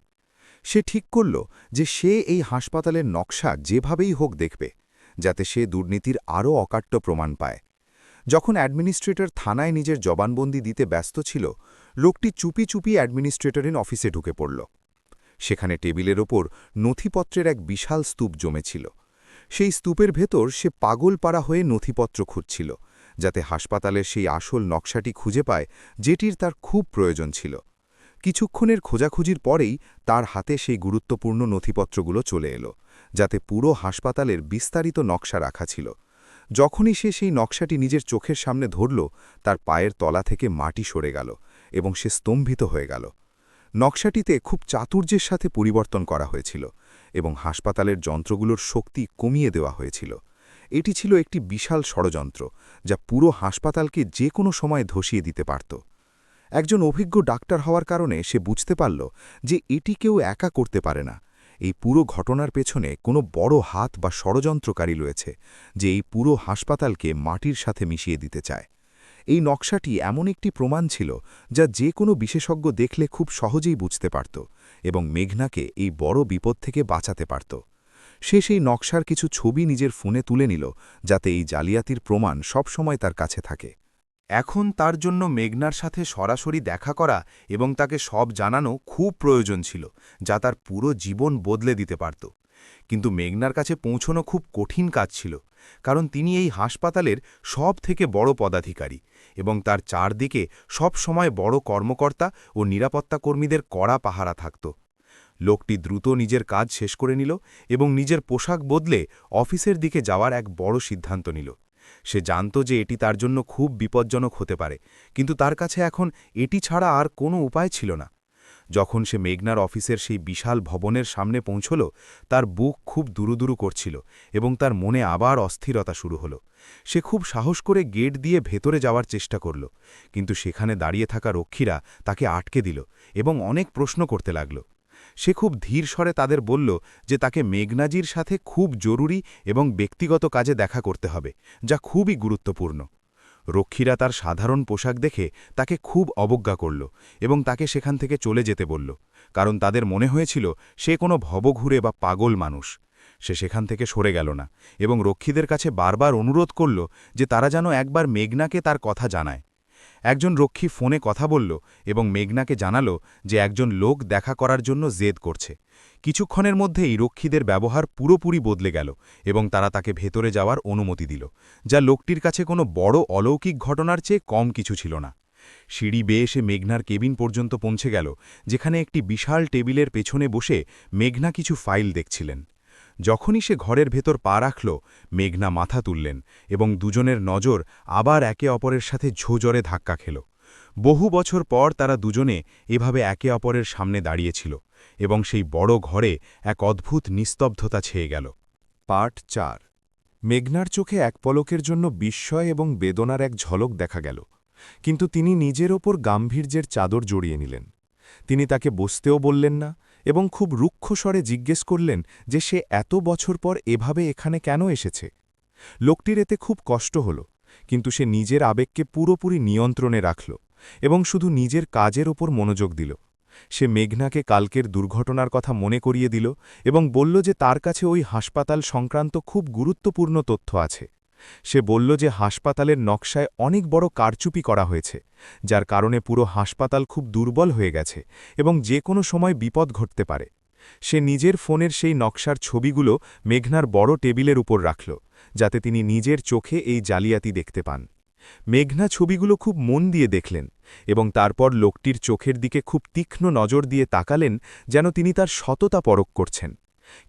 সে ঠিক করল যে সে এই হাসপাতালের নকশা যেভাবেই হোক দেখবে, যাতে সে দুর্নীতির আরও অকাট্য প্রমাণ পায়। যখন অ্যাডমিনিস্ট্রেটর থানায় নিজের জবানবন্দি দিতে ব্যস্ত ছিল, লোকটি চুপি চুপি অ্যাডমিনিস্ট্রেটরের অফিসে ঢুকে পড়ল। সেখানে টেবিলের ওপর নথিপত্রের এক বিশাল স্তূপ জমেছিল। সেই স্তূপের ভেতর সে পাগল পাড়া হয়ে নথিপত্র খুঁজছিল, যাতে হাসপাতালের সেই আসল নকশাটি খুঁজে পায়, যেটির তার খুব প্রয়োজন ছিল। কিছুক্ষণের খোঁজাখুঁজির পরেই তার হাতে সেই গুরুত্বপূর্ণ নথিপত্রগুলো চলে এলো, যাতে পুরো হাসপাতালের বিস্তারিত নকশা রাখা ছিল। যখনই সে সেই নকশাটি নিজের চোখের সামনে ধরল, তার পায়ের তলা থেকে মাটি সরে গেল এবং সে স্তম্ভিত হয়ে গেল। নকশাটিতে খুব চাতুর্যের সাথে পরিবর্তন করা হয়েছিল এবং হাসপাতালের যন্ত্রগুলোর শক্তি কমিয়ে দেওয়া হয়েছিল। এটি ছিল একটি বিশাল ষড়যন্ত্র, যা পুরো হাসপাতালকে যে কোনো সময় ধসিয়ে দিতে পারত। একজন অভিজ্ঞ ডাক্তার হওয়ার কারণে সে বুঝতে পারল যে এটি কেউ একা করতে পারে না। এই পুরো ঘটনার পেছনে কোনো বড় হাত বা ষড়যন্ত্রকারী রয়েছে, যে এই পুরো হাসপাতালকে মাটির সাথে মিশিয়ে দিতে চায়। এই নকশাটি এমন একটি প্রমাণ ছিল যা যে কোনো বিশেষজ্ঞ দেখলে খুব সহজেই বুঝতে পারত এবং মেঘনাকে এই বড় বিপদ থেকে বাঁচাতে পারত। সে সেই নকশার কিছু ছবি নিজের ফোনে তুলে নিল, যাতে এই জালিয়াতির প্রমাণ সবসময় তার কাছে থাকে। এখন তার জন্য মেঘনার সাথে সরাসরি দেখা করা এবং তাকে সব জানানো খুব প্রয়োজন ছিল, যা তার পুরো জীবন বদলে দিতে পারত। কিন্তু মেঘনার কাছে পৌঁছনো খুব কঠিন কাজ ছিল, কারণ তিনি এই হাসপাতালের সব থেকে বড় পদাধিকারী এবং তার চারদিকে সব সময় বড় কর্মকর্তা ও নিরাপত্তা কর্মীদের কড়া পাহারা থাকত। লোকটি দ্রুত নিজের কাজ শেষ করে নিল এবং নিজের পোশাক বদলে অফিসের দিকে যাওয়ার এক বড় সিদ্ধান্ত নিল। সে জানত যে এটি তার জন্য খুব বিপজ্জনক হতে পারে, কিন্তু তার কাছে এখন এটি ছাড়া আর কোনো উপায় ছিল না। যখন সে মেঘনার অফিসের সেই বিশাল ভবনের সামনে পৌঁছল, তার বুক খুব দুরুদুরু করছিল এবং তার মনে আবার অস্থিরতা শুরু হল। সে খুব সাহস করে গেট দিয়ে ভেতরে যাওয়ার চেষ্টা করল, কিন্তু সেখানে দাঁড়িয়ে থাকা রক্ষীরা তাকে আটকে দিল এবং অনেক প্রশ্ন করতে লাগল। সে খুব ধীর স্বরে তাদের বলল যে তাকে মেঘনাজির সাথে খুব জরুরি এবং ব্যক্তিগত কাজে দেখা করতে হবে, যা খুবই গুরুত্বপূর্ণ। রক্ষীরা তার সাধারণ পোশাক দেখে তাকে খুব অবজ্ঞা করল এবং তাকে সেখান থেকে চলে যেতে বলল, কারণ তাদের মনে হয়েছিল সে কোনো ভবঘুরে বা পাগল মানুষ। সে সেখান থেকে সরে গেল না এবং রক্ষীদের কাছে বারবার অনুরোধ করল যে তারা যেন একবার মেঘনাকে তার কথা জানায়। একজন রক্ষী ফোনে কথা বলল এবং মেঘনাকে জানালো যে একজন লোক দেখা করার জন্য জেদ করছে। কিছুক্ষণের মধ্যেই রক্ষীদের ব্যবহার পুরোপুরি বদলে গেল এবং তারা তাকে ভেতরে যাওয়ার অনুমতি দিল, যা লোকটির কাছে কোনো বড় অলৌকিক ঘটনার চেয়ে কম কিছু ছিল না। সিঁড়ি বেয়ে সে মেঘনার কেবিন পর্যন্ত পৌঁছে গেল, যেখানে একটি বিশাল টেবিলের পেছনে বসে মেঘনা কিছু ফাইল দেখছিলেন। যখনই সে ঘরের ভেতর পা রাখল, মেঘনা মাথা তুললেন এবং দুজনের নজর আবার একে অপরের সাথে ঝোঁজরে ধাক্কা খেল। বহু বছর পর তারা দুজনে এভাবে একে অপরের সামনে দাঁড়িয়েছিল এবং সেই বড় ঘরে এক অদ্ভুত নিস্তব্ধতা ছেয়ে গেল। পার্ট 4। মেঘনার চোখে এক পলকের জন্য বিস্ময় এবং বেদনার এক ঝলক দেখা গেল, কিন্তু তিনি নিজের ওপর গাম্ভীর্যের চাদর জড়িয়ে নিলেন। তিনি তাকে বসতেও বললেন না এবং খুব রুক্ষ স্বরে জিজ্ঞেস করলেন যে সে এত বছর পর এভাবে এখানে কেন এসেছে। লোকটির এতে খুব কষ্ট হল, কিন্তু সে নিজের আবেগকে পুরোপুরি নিয়ন্ত্রণে রাখল এবং শুধু নিজের কাজের ওপর মনোযোগ দিল। সে মেঘনাকে কালকের দুর্ঘটনার কথা মনে করিয়ে দিল এবং বলল যে তার কাছে ওই হাসপাতাল সংক্রান্ত খুব গুরুত্বপূর্ণ তথ্য আছে। সে বলল যে হাসপাতালের নকশায় অনেক বড় কারচুপি করা হয়েছে, যার কারণে পুরো হাসপাতাল খুব দুর্বল হয়ে গেছে এবং যে কোনো সময় বিপদ ঘটতে পারে। সে নিজের ফোনের সেই নকশার ছবিগুলো মেঘনার বড় টেবিলের উপর রাখল, যাতে তিনি নিজের চোখে এই জালিয়াতি দেখতে পান। মেঘনা ছবিগুলো খুব মন দিয়ে দেখলেন এবং তারপর লোকটির চোখের দিকে খুব তীক্ষ্ণ নজর দিয়ে তাকালেন, যেন তিনি তার সততা পরখ করছেন।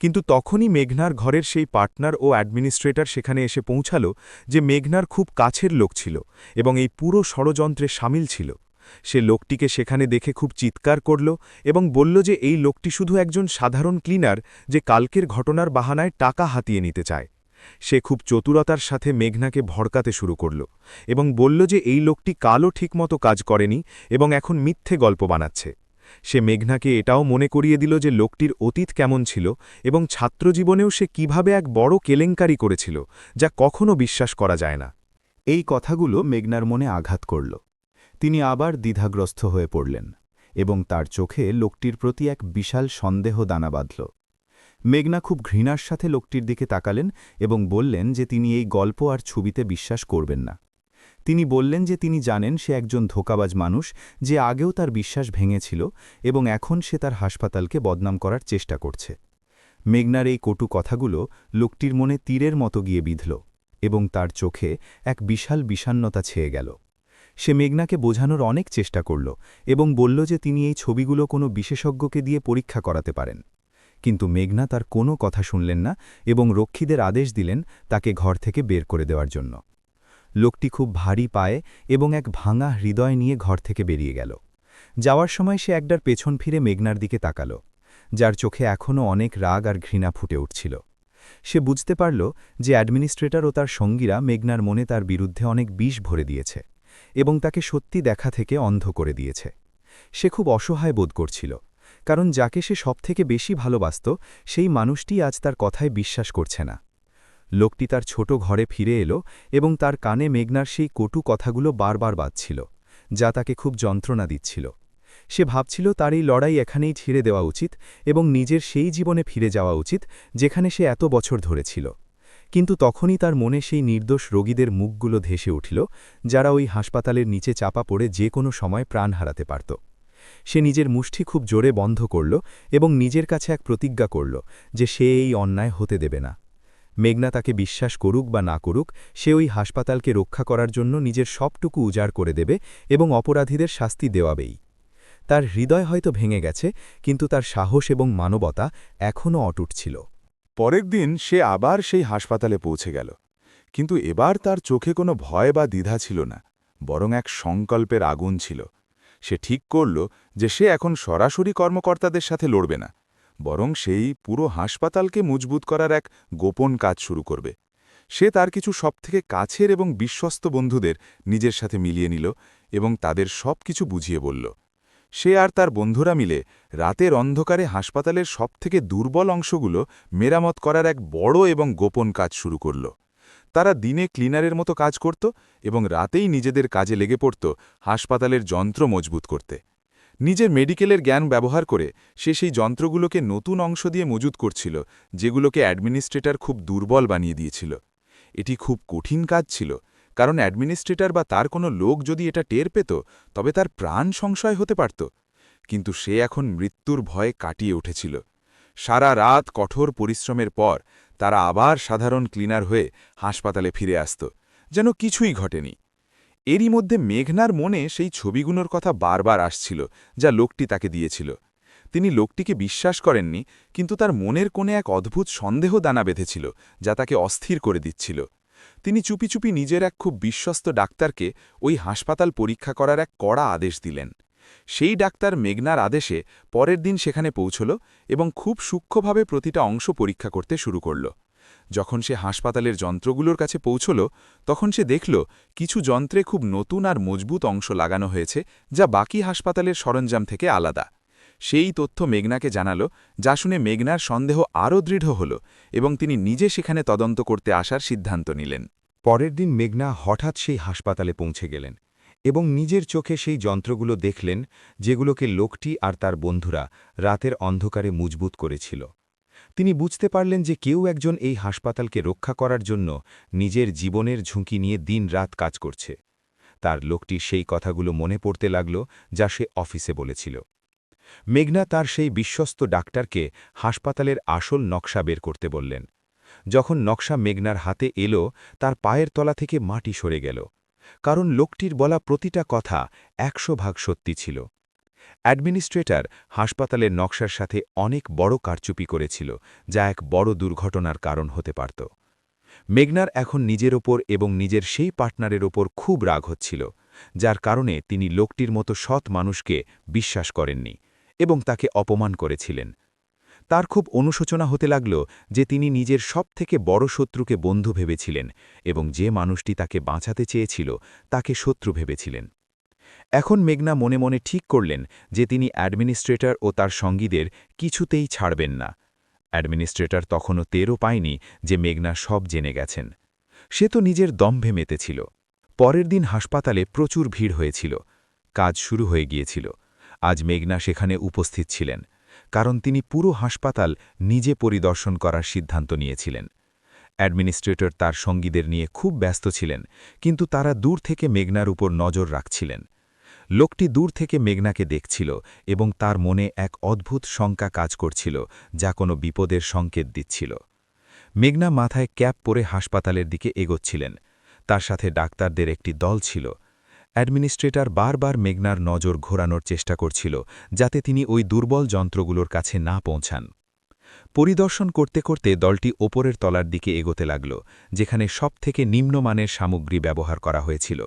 কিন্তু তখনই মেঘনার ঘরের সেই পার্টনার ও অ্যাডমিনিস্ট্রেটর সেখানে এসে পৌঁছাল, যে মেঘনার খুব কাছের লোক ছিল এবং এই পুরো ষড়যন্ত্রে সামিল ছিল। সে লোকটিকে সেখানে দেখে খুব চিৎকার করল এবং বলল যে এই লোকটি শুধু একজন সাধারণ ক্লিনার, যে কালকের ঘটনার বাহানায় টাকা হাতিয়ে নিতে চায়। সে খুব চতুরতার সাথে মেঘনাকে ভড়কাতে শুরু করল এবং বলল যে এই লোকটি কালও ঠিকমতো কাজ করেনি এবং এখন মিথ্যে গল্প বানাচ্ছে। সে মেঘনাকে এটাও মনে করিয়ে দিল যে লোকটির অতীত কেমন ছিল এবং ছাত্রজীবনেও সে কিভাবে এক বড় কেলেঙ্কারি করেছিল, যা কখনো বিশ্বাস করা যায় না। এই কথাগুলো মেঘনার মনে আঘাত করল। তিনি আবার দ্বিধাগ্রস্ত হয়ে পড়লেন এবং তার চোখে লোকটির প্রতি এক বিশাল সন্দেহ দানা বাঁধল। মেঘনা খুব ঘৃণার সাথে লোকটির দিকে তাকালেন এবং বললেন যে তিনি এই গল্প আর ছবিতে বিশ্বাস করবেন না। তিনি বললেন যে তিনি জানেন সে একজন ধোঁকাবাজ মানুষ, যে আগেও তার বিশ্বাস ভেঙেছিল এবং এখন সে তার হাসপাতালকে বদনাম করার চেষ্টা করছে। মেঘনার এই কটু কথাগুলো লোকটির মনে তীরের মতো গিয়ে বিঁধল এবং তার চোখে এক বিশাল বিষণ্ণতা ছেয়ে গেল। সে মেঘনাকে বোঝানোর অনেক চেষ্টা করল এবং বলল যে তিনি এই ছবিগুলো কোনো বিশেষজ্ঞকে দিয়ে পরীক্ষা করাতে পারেন। কিন্তু মেঘনা তার কোনো কথা শুনলেন না এবং রক্ষীদের আদেশ দিলেন তাকে ঘর থেকে বের করে দেওয়ার জন্য। লোকটি খুব ভারী পায়ে এবং এক ভাঙা হৃদয় নিয়ে ঘর থেকে বেরিয়ে গেল। যাওয়ার সময় সে একবার পেছন ফিরে মেঘনার দিকে তাকাল, যার চোখে এখনও অনেক রাগ আর ঘৃণা ফুটে উঠছিল। সে বুঝতে পারল যে অ্যাডমিনিস্ট্রেটর ও তার সঙ্গীরা মেঘনার মনে তার বিরুদ্ধে অনেক বিষ ভরে দিয়েছে এবং তাকে সত্যি দেখা থেকে অন্ধ করে দিয়েছে। সে খুব অসহায় বোধ করছিল, কারণ যাকে সে সবথেকে বেশি ভালোবাসত সেই মানুষটি আজ তার কথায় বিশ্বাস করছে না। লোকটি তার ছোট ঘরে ফিরে এলো এবং তার কানে মেঘনার সেই কটু কথাগুলো বারবার বাজছিল, যা তাকে খুব যন্ত্রণা দিচ্ছিল। সে ভাবছিল তার এই লড়াই এখানেই ছেড়ে দেওয়া উচিত এবং নিজের সেই জীবনে ফিরে যাওয়া উচিত যেখানে সে এত বছর ধরেছিল। কিন্তু তখনই তার মনে সেই নির্দোষ রোগীদের মুখগুলো ধেসে উঠল, যারা ওই হাসপাতালের নিচে চাপা পড়ে যে কোনো সময় প্রাণ হারাতে পারত। সে নিজের মুষ্টি খুব জোরে বন্ধ করল এবং নিজের কাছে এক প্রতিজ্ঞা করল যে সে এই অন্যায় হতে দেবে না। মেঘনা তাকে বিশ্বাস করুক বা না করুক, সে ওই হাসপাতালকে রক্ষা করার জন্য নিজের সবটুকু উজাড় করে দেবে এবং অপরাধীদের শাস্তি দেওয়াবেই। তার হৃদয় হয়তো ভেঙে গেছে, কিন্তু তার সাহস এবং মানবতা এখনও অটুট ছিল। পরের দিন সে আবার সেই হাসপাতালে পৌঁছে গেল, কিন্তু এবার তার চোখে কোনো ভয় বা দ্বিধা ছিল না, বরং এক সংকল্পের আগুন ছিল। সে ঠিক করল যে সে এখন সরাসরি কর্মকর্তাদের সাথে লড়বে না, বরং সেই পুরো হাসপাতালকে মজবুত করার এক গোপন কাজ শুরু করবে। সে তার কিছু সবথেকে কাছের এবং বিশ্বস্ত বন্ধুদের নিজের সাথে মিলিয়ে নিল এবং তাদের সব কিছু বুঝিয়ে বলল। সে আর তার বন্ধুরা মিলে রাতের অন্ধকারে হাসপাতালের সবথেকে দুর্বল অংশগুলো মেরামত করার এক বড় এবং গোপন কাজ শুরু করল। তারা দিনে ক্লিনারের মতো কাজ করত এবং রাতেই নিজেদের কাজে লেগে পড়ত হাসপাতালের যন্ত্র মজবুত করতে। নিজের মেডিকেলের জ্ঞান ব্যবহার করে সে সেই যন্ত্রগুলোকে নতুন অংশ দিয়ে মজুত করছিল, যেগুলোকে অ্যাডমিনিস্ট্রেটর খুব দুর্বল বানিয়ে দিয়েছিল। এটি খুব কঠিন কাজ ছিল, কারণ অ্যাডমিনিস্ট্রেটর বা তার কোনো লোক যদি এটা টের পেত, তবে তার প্রাণ সংশয় হতে পারত। কিন্তু সে এখন মৃত্যুর ভয়ে কাটিয়ে উঠেছিল। সারা রাত কঠোর পরিশ্রমের পর তারা আবার সাধারণ ক্লিনার হয়ে হাসপাতালে ফিরে আসত, যেন কিছুই ঘটেনি। এরই মধ্যে মেঘনার মনে সেই ছবিগুলোর কথা বারবার আসছিল, যা লোকটি তাকে দিয়েছিল। তিনি লোকটিকে বিশ্বাস করেননি, কিন্তু তার মনের কোণে এক অদ্ভুত সন্দেহ দানা বেঁধেছিল, যা তাকে অস্থির করে দিচ্ছিল। তিনি চুপি চুপি নিজের এক খুব বিশ্বস্ত ডাক্তারকে ওই হাসপাতাল পরীক্ষা করার এক কড়া আদেশ দিলেন। সেই ডাক্তার মেঘনার আদেশে পরের দিন সেখানে পৌঁছল এবং খুব সূক্ষ্মভাবে প্রতিটা অংশ পরীক্ষা করতে শুরু করল। যখন সে হাসপাতালের যন্ত্রগুলোর কাছে পৌঁছল, তখন সে দেখল কিছু যন্ত্রে খুব নতুন আর মজবুত অংশ লাগানো হয়েছে, যা বাকি হাসপাতালের সরঞ্জাম থেকে আলাদা। সেই তথ্য মেঘনাকে জানাল, যা শুনে মেঘনার সন্দেহ আরও দৃঢ় হল এবং তিনি নিজে সেখানে তদন্ত করতে আসার সিদ্ধান্ত নিলেন। পরের দিন মেঘনা হঠাৎ সেই হাসপাতালে পৌঁছে গেলেন এবং নিজের চোখে সেই যন্ত্রগুলো দেখলেন যেগুলোকে লোকটি আর তার বন্ধুরা রাতের অন্ধকারে মজবুত করেছিল। তিনি বুঝতে পারলেন যে কেউ একজন এই হাসপাতালকে রক্ষা করার জন্য নিজের জীবনের ঝুঁকি নিয়ে দিন-রাত কাজ করছে। তার লোকটি সেই কথাগুলো মনে পড়তে লাগল যা সে অফিসে বলেছিল। মেঘনা তার সেই বিশ্বস্ত ডাক্তারকে হাসপাতালের আসল নকশা বের করতে বললেন। যখন নকশা মেঘনার হাতে এলো, তার পায়ের তলা থেকে মাটি সরে গেল, কারণ লোকটির বলা প্রতিটা কথা 100% সত্যি ছিল। অ্যাডমিনিস্ট্রেটর হাসপাতালের নকশার সাথে অনেক বড় কারচুপি করেছিল, যা এক বড় দুর্ঘটনার কারণ হতে পারত। মেঘনার এখন নিজের ওপর এবং নিজের সেই পার্টনারের ওপর খুব রাগ হচ্ছিল, যার কারণে তিনি লোকটির মতো সৎ মানুষকে বিশ্বাস করেননি এবং তাকে অপমান করেছিলেন। তার খুব অনুশোচনা হতে লাগল যে তিনি নিজের সবথেকে বড় শত্রুকে বন্ধু ভেবেছিলেন এবং যে মানুষটি তাকে বাঁচাতে চেয়েছিল তাকে শত্রু ভেবেছিলেন। এখন মেঘনা মনে মনে ঠিক করলেন যে তিনি অ্যাডমিনিস্ট্রেটর ও তার সঙ্গীদের কিছুতেই ছাড়বেন না। অ্যাডমিনিস্ট্রেটর তখনও টেরও পায়নি যে মেঘনা সব জেনে গেছেন। সে তো নিজের দম্ভে মেতেছিল। পরের দিন হাসপাতালে প্রচুর ভিড় হয়েছিল। কাজ শুরু হয়ে গিয়েছিল। আজ মেঘনা সেখানে উপস্থিত ছিলেন, কারণ তিনি পুরো হাসপাতাল নিজে পরিদর্শন করার সিদ্ধান্ত নিয়েছিলেন। অ্যাডমিনিস্ট্রেটর তার সঙ্গীদের নিয়ে খুব ব্যস্ত ছিলেন, কিন্তু তারা দূর থেকে মেঘনার উপর নজর রাখছিলেন। লোকটি দূর থেকে মেঘনাকে দেখছিল এবং তার মনে এক অদ্ভুত শঙ্কা কাজ করছিল, যা কোনো বিপদের সংকেত দিচ্ছিল। মেঘনা মাথায় ক্যাপ পরে হাসপাতালের দিকে এগোচ্ছিলেন। তার সাথে ডাক্তারদের একটি দল ছিল। অ্যাডমিনিস্ট্রেটর বারবার মেঘনার নজর ঘোরানোর চেষ্টা করছিল, যাতে তিনি ওই দুর্বল যন্ত্রগুলোর কাছে না পৌঁছান। পরিদর্শন করতে করতে দলটি ওপরের তলার দিকে এগোতে লাগল, যেখানে সবথেকে নিম্নমানের সামগ্রী ব্যবহার করা হয়েছিল।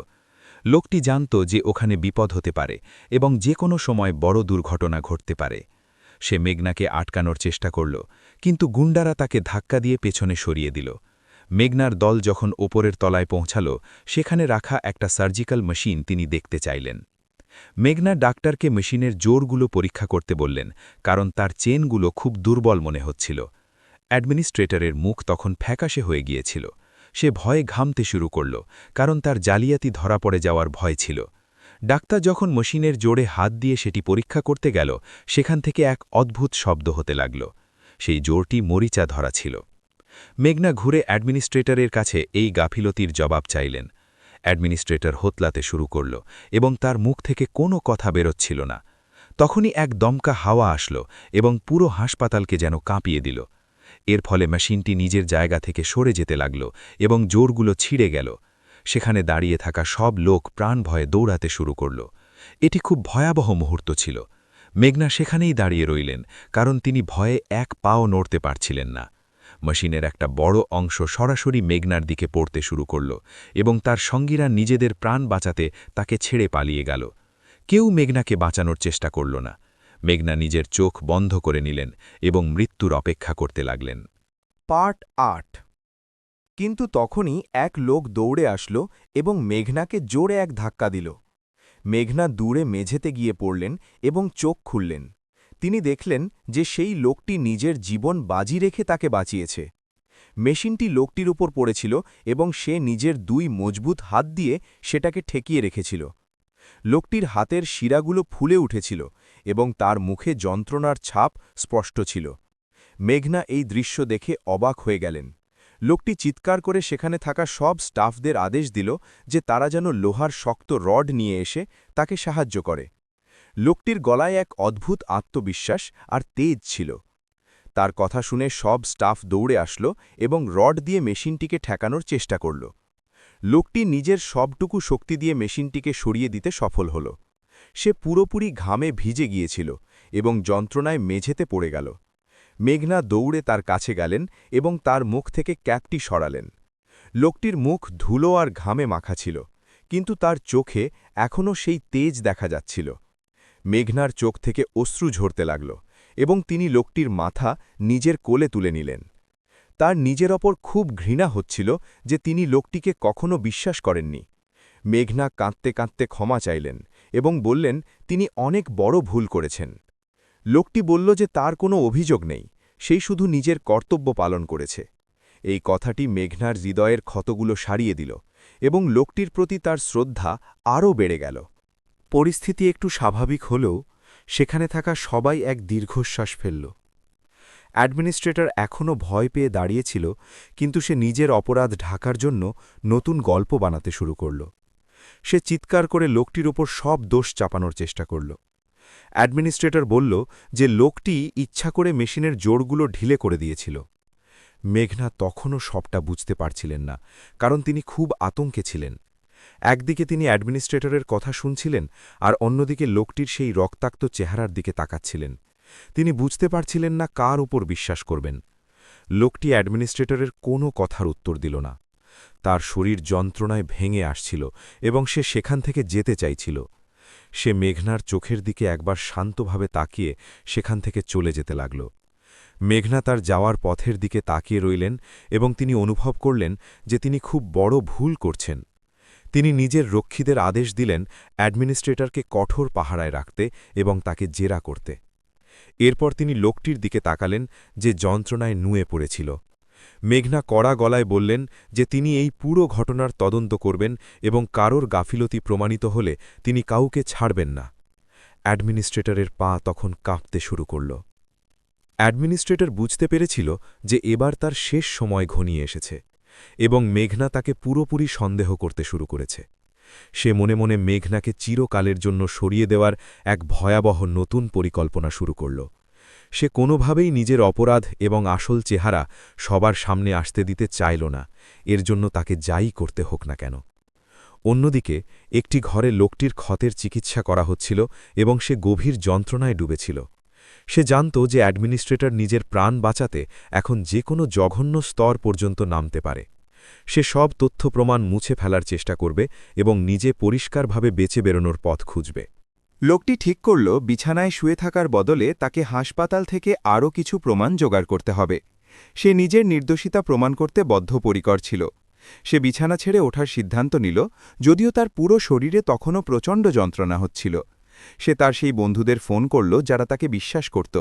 লোকটি জানত যে ওখানে বিপদ হতে পারে এবং যে কোনো সময় বড় দুর্ঘটনা ঘটতে পারে। সে মেঘনাকে আটকানোর চেষ্টা করল, কিন্তু গুন্ডারা তাকে ধাক্কা দিয়ে পেছনে সরিয়ে দিল। মেঘনার দল যখন ওপরের তলায় পৌঁছাল, সেখানে রাখা একটা সার্জিক্যাল মেশিন তিনি দেখতে চাইলেন। মেঘনা ডাক্তারকে মেশিনের জোরগুলো পরীক্ষা করতে বললেন, কারণ তার চেনগুলো খুব দুর্বল মনে হচ্ছিল। অ্যাডমিনিস্ট্রেটরের মুখ তখন ফ্যাকাশে হয়ে গিয়েছিল। সে ভয়ে ঘামতে শুরু করল, কারণ তার জালিয়াতি ধরা পড়ে যাওয়ার ভয় ছিল। ডাক্তার যখন মেশিনের জোরে হাত দিয়ে সেটি পরীক্ষা করতে গেল, সেখান থেকে এক অদ্ভুত শব্দ হতে লাগল। সেই জোরটি মরিচা ধরা ছিল। মেঘনা ঘুরে অ্যাডমিনিস্ট্রেটরের কাছে এই গাফিলতির জবাব চাইলেন। অ্যাডমিনিস্ট্রেটর হোতলাতে শুরু করল এবং তার মুখ থেকে কোনো কথা বেরোচ্ছিল না। তখনই এক দমকা হাওয়া আসলো এবং পুরো হাসপাতালকে যেন কাঁপিয়ে দিল। এর ফলে মেশিনটি নিজের জায়গা থেকে সরে যেতে লাগল এবং জোরগুলো ছিঁড়ে গেল। সেখানে দাঁড়িয়ে থাকা সব লোক প্রাণ ভয়ে দৌড়াতে শুরু করল। এটি খুব ভয়াবহ মুহূর্ত ছিল। মেঘনা সেখানেই দাঁড়িয়ে রইলেন, কারণ তিনি ভয়ে এক পাও নড়তে পারছিলেন না। মেশিনের একটা বড় অংশ সরাসরি মেঘনার দিকে পড়তে শুরু করল এবং তার সঙ্গীরা নিজেদের প্রাণ বাঁচাতে তাকে ছেড়ে পালিয়ে গেল। কেউ মেঘনাকে বাঁচানোর চেষ্টা করল না। মেঘনা নিজের চোখ বন্ধ করে নিলেন এবং মৃত্যুর অপেক্ষা করতে লাগলেন। পার্ট 8। কিন্তু তখনই এক লোক দৌড়ে আসলো এবং মেঘনাকে জোরে এক ধাক্কা দিল। মেঘনা দূরে মেঝেতে গিয়ে পড়লেন এবং চোখ খুললেন। তিনি দেখলেন যে সেই লোকটি নিজের জীবন বাজি রেখে তাকে বাঁচিয়েছে। মেশিনটি লোকটির উপর পড়েছিল এবং সে নিজের 2 মজবুত হাত দিয়ে সেটাকে ঠেকিয়ে রেখেছিল। লোকটির হাতের শিরাগুলো ফুলে উঠেছিল এবং তার মুখে যন্ত্রণার ছাপ স্পষ্ট ছিল। মেঘনা এই দৃশ্য দেখে অবাক হয়ে গেলেন। লোকটি চিৎকার করে সেখানে থাকা সব স্টাফদের আদেশ দিল যে তারা যেন লোহার শক্ত রড নিয়ে এসে তাকে সাহায্য করে। লোকটির গলায় এক অদ্ভুত আত্মবিশ্বাস আর তেজ ছিল। তার কথা শুনে সব স্টাফ দৌড়ে আসলো এবং রড দিয়ে মেশিনটিকে ঠেকানোর চেষ্টা করল। লোকটি নিজের সবটুকু শক্তি দিয়ে মেশিনটিকে সরিয়ে দিতে সফল হল। সে পুরোপুরি ঘামে ভিজে গিয়েছিল এবং যন্ত্রণায় মেঝেতে পড়ে গেল। মেঘনা দৌড়ে তার কাছে গেলেন এবং তার মুখ থেকে ক্যাপটি সরালেন। লোকটির মুখ ধুলো আর ঘামে মাখা ছিল, কিন্তু তার চোখে এখনও সেই তেজ দেখা যাচ্ছিল। মেঘনার চোখ থেকে অশ্রু ঝরতে লাগল এবং তিনি লোকটির মাথা নিজের কোলে তুলে নিলেন। তার নিজের ওপর খুব ঘৃণা হচ্ছিল যে তিনি লোকটিকে কখনো বিশ্বাস করেননি। মেঘনা কাঁদতে কাঁদতে ক্ষমা চাইলেন এবং বললেন তিনি অনেক বড় ভুল করেছেন। লোকটি বলল যে তার কোনো অভিযোগ নেই, সেই শুধু নিজের কর্তব্য পালন করেছে। এই কথাটি মেঘনার হৃদয়ের ক্ষতগুলো সারিয়ে দিল এবং লোকটির প্রতি তার শ্রদ্ধা আরও বেড়ে গেল। পরিস্থিতি একটু স্বাভাবিক হলেও সেখানে থাকা সবাই এক দীর্ঘশ্বাস ফেলল। অ্যাডমিনিস্ট্রেটর এখনও ভয় পেয়ে দাঁড়িয়েছিল, কিন্তু সে নিজের অপরাধ ঢাকার জন্য নতুন গল্প বানাতে শুরু করল। সে চিৎকার করে লোকটির ওপর সব দোষ চাপানোর চেষ্টা করল। অ্যাডমিনিস্ট্রেটর বলল যে লোকটি ইচ্ছা করে মেশিনের জোড়গুলো ঢিলে করে দিয়েছিল। মেঘনা তখনও সবটা বুঝতে পারছিলেন না, কারণ তিনি খুব আতঙ্কে ছিলেন। একদিকে তিনি অ্যাডমিনিস্ট্রেটরের কথা শুনছিলেন, আর অন্যদিকে লোকটির সেই রক্তাক্ত চেহারার দিকে তাকাচ্ছিলেন। তিনি বুঝতে পারছিলেন না কার উপর বিশ্বাস করবেন। লোকটি অ্যাডমিনিস্ট্রেটরের কোনো কথার উত্তর দিল না। তার শরীর যন্ত্রণায় ভেঙে আসছিল এবং সে সেখান থেকে যেতে চাইছিল। সে মেঘনার চোখের দিকে একবার শান্তভাবে তাকিয়ে সেখান থেকে চলে যেতে লাগল। মেঘনা তার যাওয়ার পথের দিকে তাকিয়ে রইলেন এবং তিনি অনুভব করলেন যে তিনি খুব বড় ভুল করছেন। তিনি নিজের রক্ষীদের আদেশ দিলেন অ্যাডমিনিস্ট্রেটরকে কঠোর পাহারায় রাখতে এবং তাকে জেরা করতে। এরপর তিনি লোকটির দিকে তাকালেন যে যন্ত্রণায় নুয়ে পড়েছিল। মেঘনা কড়া গলায় বললেন যে তিনি এই পুরো ঘটনার তদন্ত করবেন এবং কারোর গাফিলতি প্রমাণিত হলে তিনি কাউকে ছাড়বেন না। অ্যাডমিনিস্ট্রেটরের পা তখন কাঁপতে শুরু করল। অ্যাডমিনিস্ট্রেটর বুঝতে পেরেছিল যে এবার তার শেষ সময় ঘনিয়ে এসেছে এবং মেঘনা তাকে পুরোপুরি সন্দেহ করতে শুরু করেছে। সে মনে মনে মেঘনাকে চিরকালের জন্য সরিয়ে দেওয়ার এক ভয়াবহ নতুন পরিকল্পনা শুরু করল। সে কোনোভাবেই নিজের অপরাধ এবং আসল চেহারা সবার সামনে আসতে দিতে চাইল না, এর জন্য তাকে যাই করতে হোক না কেন। অন্যদিকে একটি ঘরে লোকটির ক্ষতের চিকিৎসা করা হচ্ছিল এবং সে গভীর যন্ত্রণায় ডুবেছিল। সে জানত যে অ্যাডমিনিস্ট্রেটর নিজের প্রাণ বাঁচাতে এখন যে কোনো জঘন্য স্তর পর্যন্ত নামতে পারে। সে সব তথ্য প্রমাণ মুছে ফেলার চেষ্টা করবে এবং নিজে পরিষ্কারভাবে বেঁচে বেরোনোর পথ খুঁজবে। লোকটি ঠিক করল বিছানায় শুয়ে থাকার বদলে তাকে হাসপাতাল থেকে আরও কিছু প্রমাণ জোগাড় করতে হবে। সে নিজের নির্দোষিতা প্রমাণ করতে বদ্ধপরিকর ছিল। সে বিছানা ছেড়ে ওঠার সিদ্ধান্ত নিল, যদিও তার পুরো শরীরে তখনও প্রচণ্ড যন্ত্রণা হচ্ছিল। সে তার সেই বন্ধুদের ফোন করল যারা তাকে বিশ্বাস করত।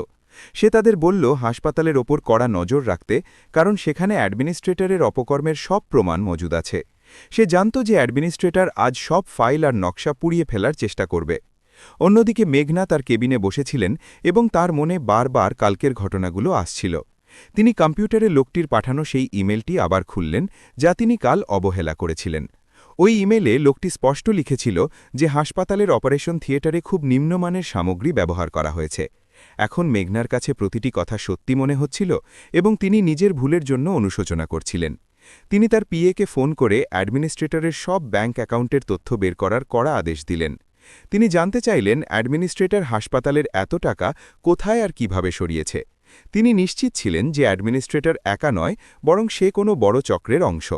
সে তাদের বলল হাসপাতালের ওপর কড়া নজর রাখতে, কারণ সেখানে অ্যাডমিনিস্ট্রেটরের অপকর্মের সব প্রমাণ মজুদ আছে। সে জানত যে অ্যাডমিনিস্ট্রেটর আজ সব ফাইল আর নকশা পুড়িয়ে ফেলার চেষ্টা করবে। অন্যদিকে মেঘনা তার কেবিনে বসেছিলেন এবং তার মনে বারবার কালকের ঘটনাগুলো আসছিল। তিনি কম্পিউটারে লোকটির পাঠানো সেই ইমেলটি আবার খুললেন, যা তিনি কাল অবহেলা করেছিলেন। ওই ইমেলে লোকটি স্পষ্ট লিখেছিল যে হাসপাতালের অপারেশন থিয়েটারে খুব নিম্নমানের সামগ্রী ব্যবহার করা হয়েছে। এখন মেঘনার কাছে প্রতিটি কথা সত্যি মনে হচ্ছিল এবং তিনি নিজের ভুলের জন্য অনুশোচনা করছিলেন। তিনি তার পিএকে ফোন করে অ্যাডমিনিস্ট্রেটরের সব ব্যাঙ্ক অ্যাকাউন্টের তথ্য বের করার কড়া আদেশ দিলেন। তিনি জানতে চাইলেন অ্যাডমিনিস্ট্রেটর হাসপাতালের এত টাকা কোথায় আর কিভাবে সরিয়েছে। তিনি নিশ্চিত ছিলেন যে অ্যাডমিনিস্ট্রেটর একা নয়, বরং সে কোনো বড় চক্রের অংশ।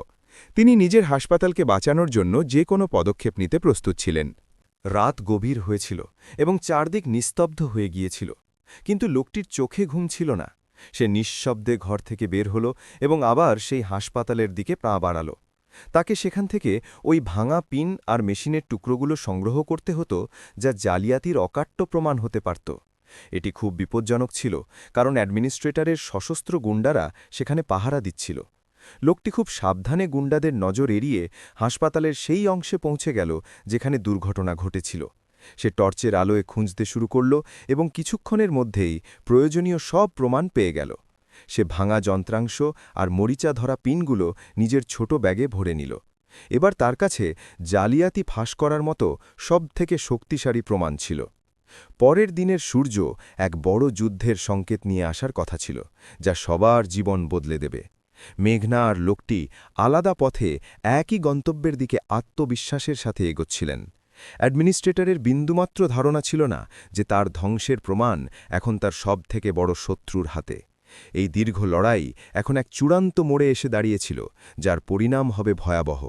তিনি নিজের হাসপাতালকে বাঁচানোর জন্য যে কোনো পদক্ষেপ নিতে প্রস্তুত ছিলেন। রাত গভীর হয়েছিল এবং চারদিক নিস্তব্ধ হয়ে গিয়েছিল, কিন্তু লোকটির চোখে ঘুম ছিল না। সে নিঃশব্দে ঘর থেকে বের হল এবং আবার সেই হাসপাতালের দিকে পা বাড়াল। তাকে সেখান থেকে ওই ভাঙা পিন আর মেশিনের টুকরোগুলো সংগ্রহ করতে হতো, যা জালিয়াতির অকাট্য প্রমাণ হতে পারত। এটি খুব বিপজ্জনক ছিল, কারণ অ্যাডমিনিস্ট্রেটরের সশস্ত্র গুন্ডারা সেখানে পাহারা দিচ্ছিল। লোকটি খুব সাবধানে গুন্ডাদের নজর এড়িয়ে হাসপাতালের সেই অংশে পৌঁছে গেল যেখানে দুর্ঘটনা ঘটেছিল। সে টর্চের আলোয় খুঁজতে শুরু করল এবং কিছুক্ষণের মধ্যেই প্রয়োজনীয় সব প্রমাণ পেয়ে গেল। সে ভাঙা যন্ত্রাংশ আর মরিচা ধরা পিনগুলো নিজের ছোট ব্যাগে ভরে নিল। এবার তার কাছে জালিয়াতি ফাঁস করার মতো সবথেকে শক্তিশালী প্রমাণ ছিল। পরের দিনের সূর্য এক বড় যুদ্ধের সংকেত নিয়ে আসার কথা ছিল, যা সবার জীবন বদলে দেবে। মেঘনা আর লোকটি আলাদা পথে একই গন্তব্যের দিকে আত্মবিশ্বাসের সাথে এগোচ্ছিলেন। অ্যাডমিনিস্ট্রেটরের বিন্দুমাত্র ধারণা ছিল না যে তার ধ্বংসের প্রমাণ এখন তার সবথেকে বড় শত্রুর হাতে। এই দীর্ঘ লড়াই এখন এক চূড়ান্ত মোড়ে এসে দাঁড়িয়েছিল, যার পরিণাম হবে ভয়াবহ।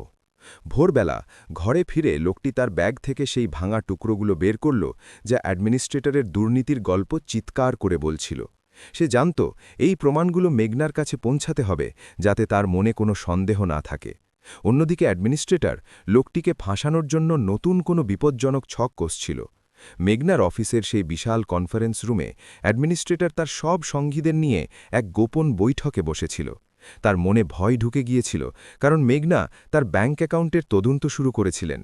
ভোরবেলা ঘরে ফিরে লোকটি তার ব্যাগ থেকে সেই ভাঙা টুকরোগুলো বের করল, যা অ্যাডমিনিস্ট্রেটরের দুর্নীতির গল্প চিৎকার করে বলছিল। সে জানত এই প্রমাণগুলো মেঘনার কাছে পৌঁছাতে হবে, যাতে তার মনে কোনো সন্দেহ না থাকে। অন্যদিকে অ্যাডমিনিস্ট্রেটর লোকটিকে ফাঁসানোর জন্য নতুন কোনো বিপজ্জনক ছক কষছিল। মেঘনার অফিসের সেই বিশাল কনফারেন্স রুমে অ্যাডমিনিস্ট্রেটর তার সব সঙ্গীদের নিয়ে এক গোপন বৈঠকে বসেছিল। তার মনে ভয় ঢুকে গিয়েছিল, কারণ মেঘনা তার ব্যাঙ্ক অ্যাকাউন্টের তদন্ত শুরু করেছিলেন।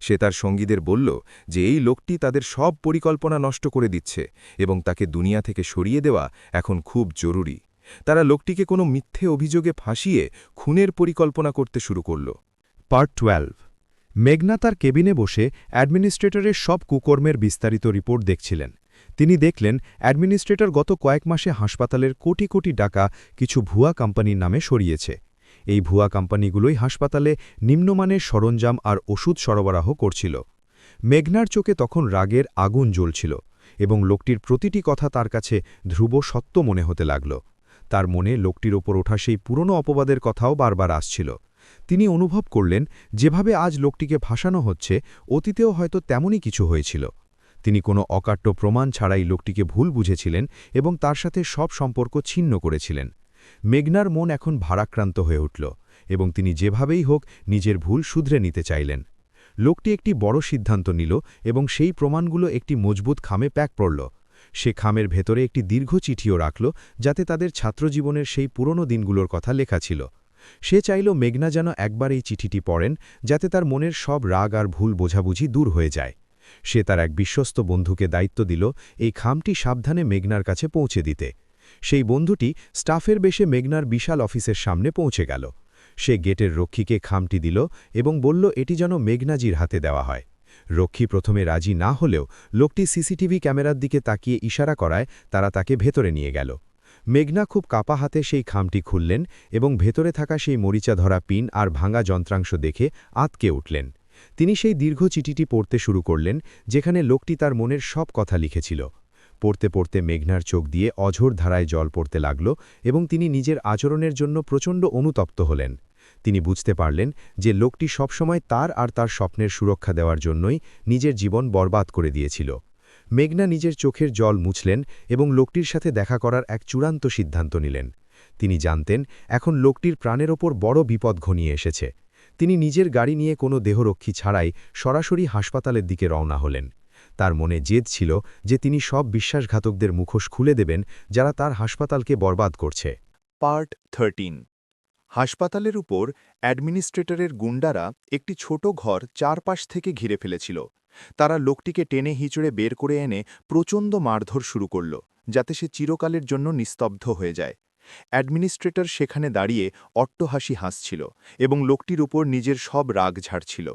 সে তার সঙ্গীদের বলল যে এই লোকটি তাদের সব পরিকল্পনা নষ্ট করে দিচ্ছে এবং তাকে দুনিয়া থেকে সরিয়ে দেওয়া এখন খুব জরুরি। তারা লোকটিকে কোনো মিথ্যে অভিযোগে ফাঁসিয়ে খুনের পরিকল্পনা করতে শুরু করল। পার্ট 12। মেঘনা তার কেবিনে বসে অ্যাডমিনিস্ট্রেটরের সব কুকর্মের বিস্তারিত রিপোর্ট দেখছিলেন। তিনি দেখলেন অ্যাডমিনিস্ট্রেটর গত কয়েক মাসে হাসপাতালের কোটি কোটি টাকা কিছু ভুয়া কোম্পানির নামে সরিয়েছে। এই ভুয়া কোম্পানিগুলোই হাসপাতালে নিম্নমানের সরঞ্জাম আর ওষুধ সরবরাহ করছিল। মেঘনার চোখে তখন রাগের আগুন জ্বলছিল এবং লোকটির প্রতিটি কথা তার কাছে ধ্রুব সত্য মনে হতে লাগল। তার মনে লোকটির ওপর ওঠা সেই পুরনো অপবাদের কথাও বারবার আসছিল। তিনি অনুভব করলেন যেভাবে আজ লোকটিকে ভাসানো হচ্ছে, অতীতেও হয়তো তেমনই কিছু হয়েছিল। তিনি কোনো অকাট্য প্রমাণ ছাড়াই লোকটিকে ভুল বুঝেছিলেন এবং তার সাথে সব সম্পর্ক ছিন্ন করেছিলেন। মেঘনার মন এখন ভারাক্রান্ত হয়ে উঠল এবং তিনি যেভাবেই হোক নিজের ভুল শুধরে নিতে চাইলেন। লোকটি একটি বড় সিদ্ধান্ত নিল এবং সেই প্রমাণগুলো একটি মজবুত খামে প্যাক করল। সে খামের ভেতরে একটি দীর্ঘ চিঠিও রাখল, যাতে তাদের ছাত্রজীবনের সেই পুরনো দিনগুলোর কথা লেখা ছিল। সে চাইল মেঘনা যেন একবার এই চিঠিটি পড়েন, যাতে তার মনের সব রাগ আর ভুল বোঝাবুঝি দূর হয়ে যায়। সে তার এক বিশ্বস্ত বন্ধুকে দায়িত্ব দিল এই খামটি সাবধানে মেঘনার কাছে পৌঁছে দিতে। সেই বন্ধুটি স্টাফের বেশে মেঘনার বিশাল অফিসের সামনে পৌঁছে গেল। সে গেটের রক্ষীকে খামটি দিল এবং বলল এটি যেন মেঘনাজির হাতে দেওয়া হয়। রক্ষী প্রথমে রাজি না হলেও লোকটি সিসিটিভি ক্যামেরার দিকে তাকিয়ে ইশারা করায় তারা তাকে ভেতরে নিয়ে গেল। মেঘনা খুব কাপা হাতে সেই খামটি খুললেন এবং ভেতরে থাকা সেই মরিচা ধরা পিন আর ভাঙা যন্ত্রাংশ দেখে আঁতকে উঠলেন। তিনি সেই দীর্ঘ চিঠিটি পড়তে শুরু করলেন, যেখানে লোকটি তার মনের সব কথা লিখেছিল। পড়তে পড়তে মেঘনার চোখ দিয়ে অঝোর ধারায় জল পড়তে লাগল এবং তিনি নিজের আচরণের জন্য প্রচণ্ড অনুতপ্ত হলেন। তিনি বুঝতে পারলেন যে লোকটি সবসময় তার আর তার স্বপ্নের সুরক্ষা দেওয়ার জন্যই নিজের জীবন বরবাদ করে দিয়েছিল। মেঘনা নিজের চোখের জল মুছলেন এবং লোকটির সাথে দেখা করার এক চূড়ান্ত সিদ্ধান্ত নিলেন। তিনি জানতেন এখন লোকটির প্রাণের ওপর বড় বিপদ ঘনিয়ে এসেছে। তিনি নিজের গাড়ি নিয়ে কোনো দেহরক্ষী ছাড়াই সরাসরি হাসপাতালের দিকে রওনা হলেন। তার মনে জেদ ছিল যে তিনি সব বিশ্বাসঘাতকদের মুখোশ খুলে দেবেন, যারা তার হাসপাতালকে বরবাদ করছে। পার্ট 13। হাসপাতালের উপর অ্যাডমিনিস্ট্রেটরের গুন্ডারা একটি ছোট ঘর চারপাশ থেকে ঘিরে ফেলেছিল। তারা লোকটিকে টেনে হিঁচড়ে বের করে এনে প্রচণ্ড মারধর শুরু করল, যাতে সে চিরকালের জন্য নিস্তব্ধ হয়ে যায়। অ্যাডমিনিস্ট্রেটর সেখানে দাঁড়িয়ে অট্টহাসি হাসছিল এবং লোকটির উপর নিজের সব রাগ ঝাড়ছিল।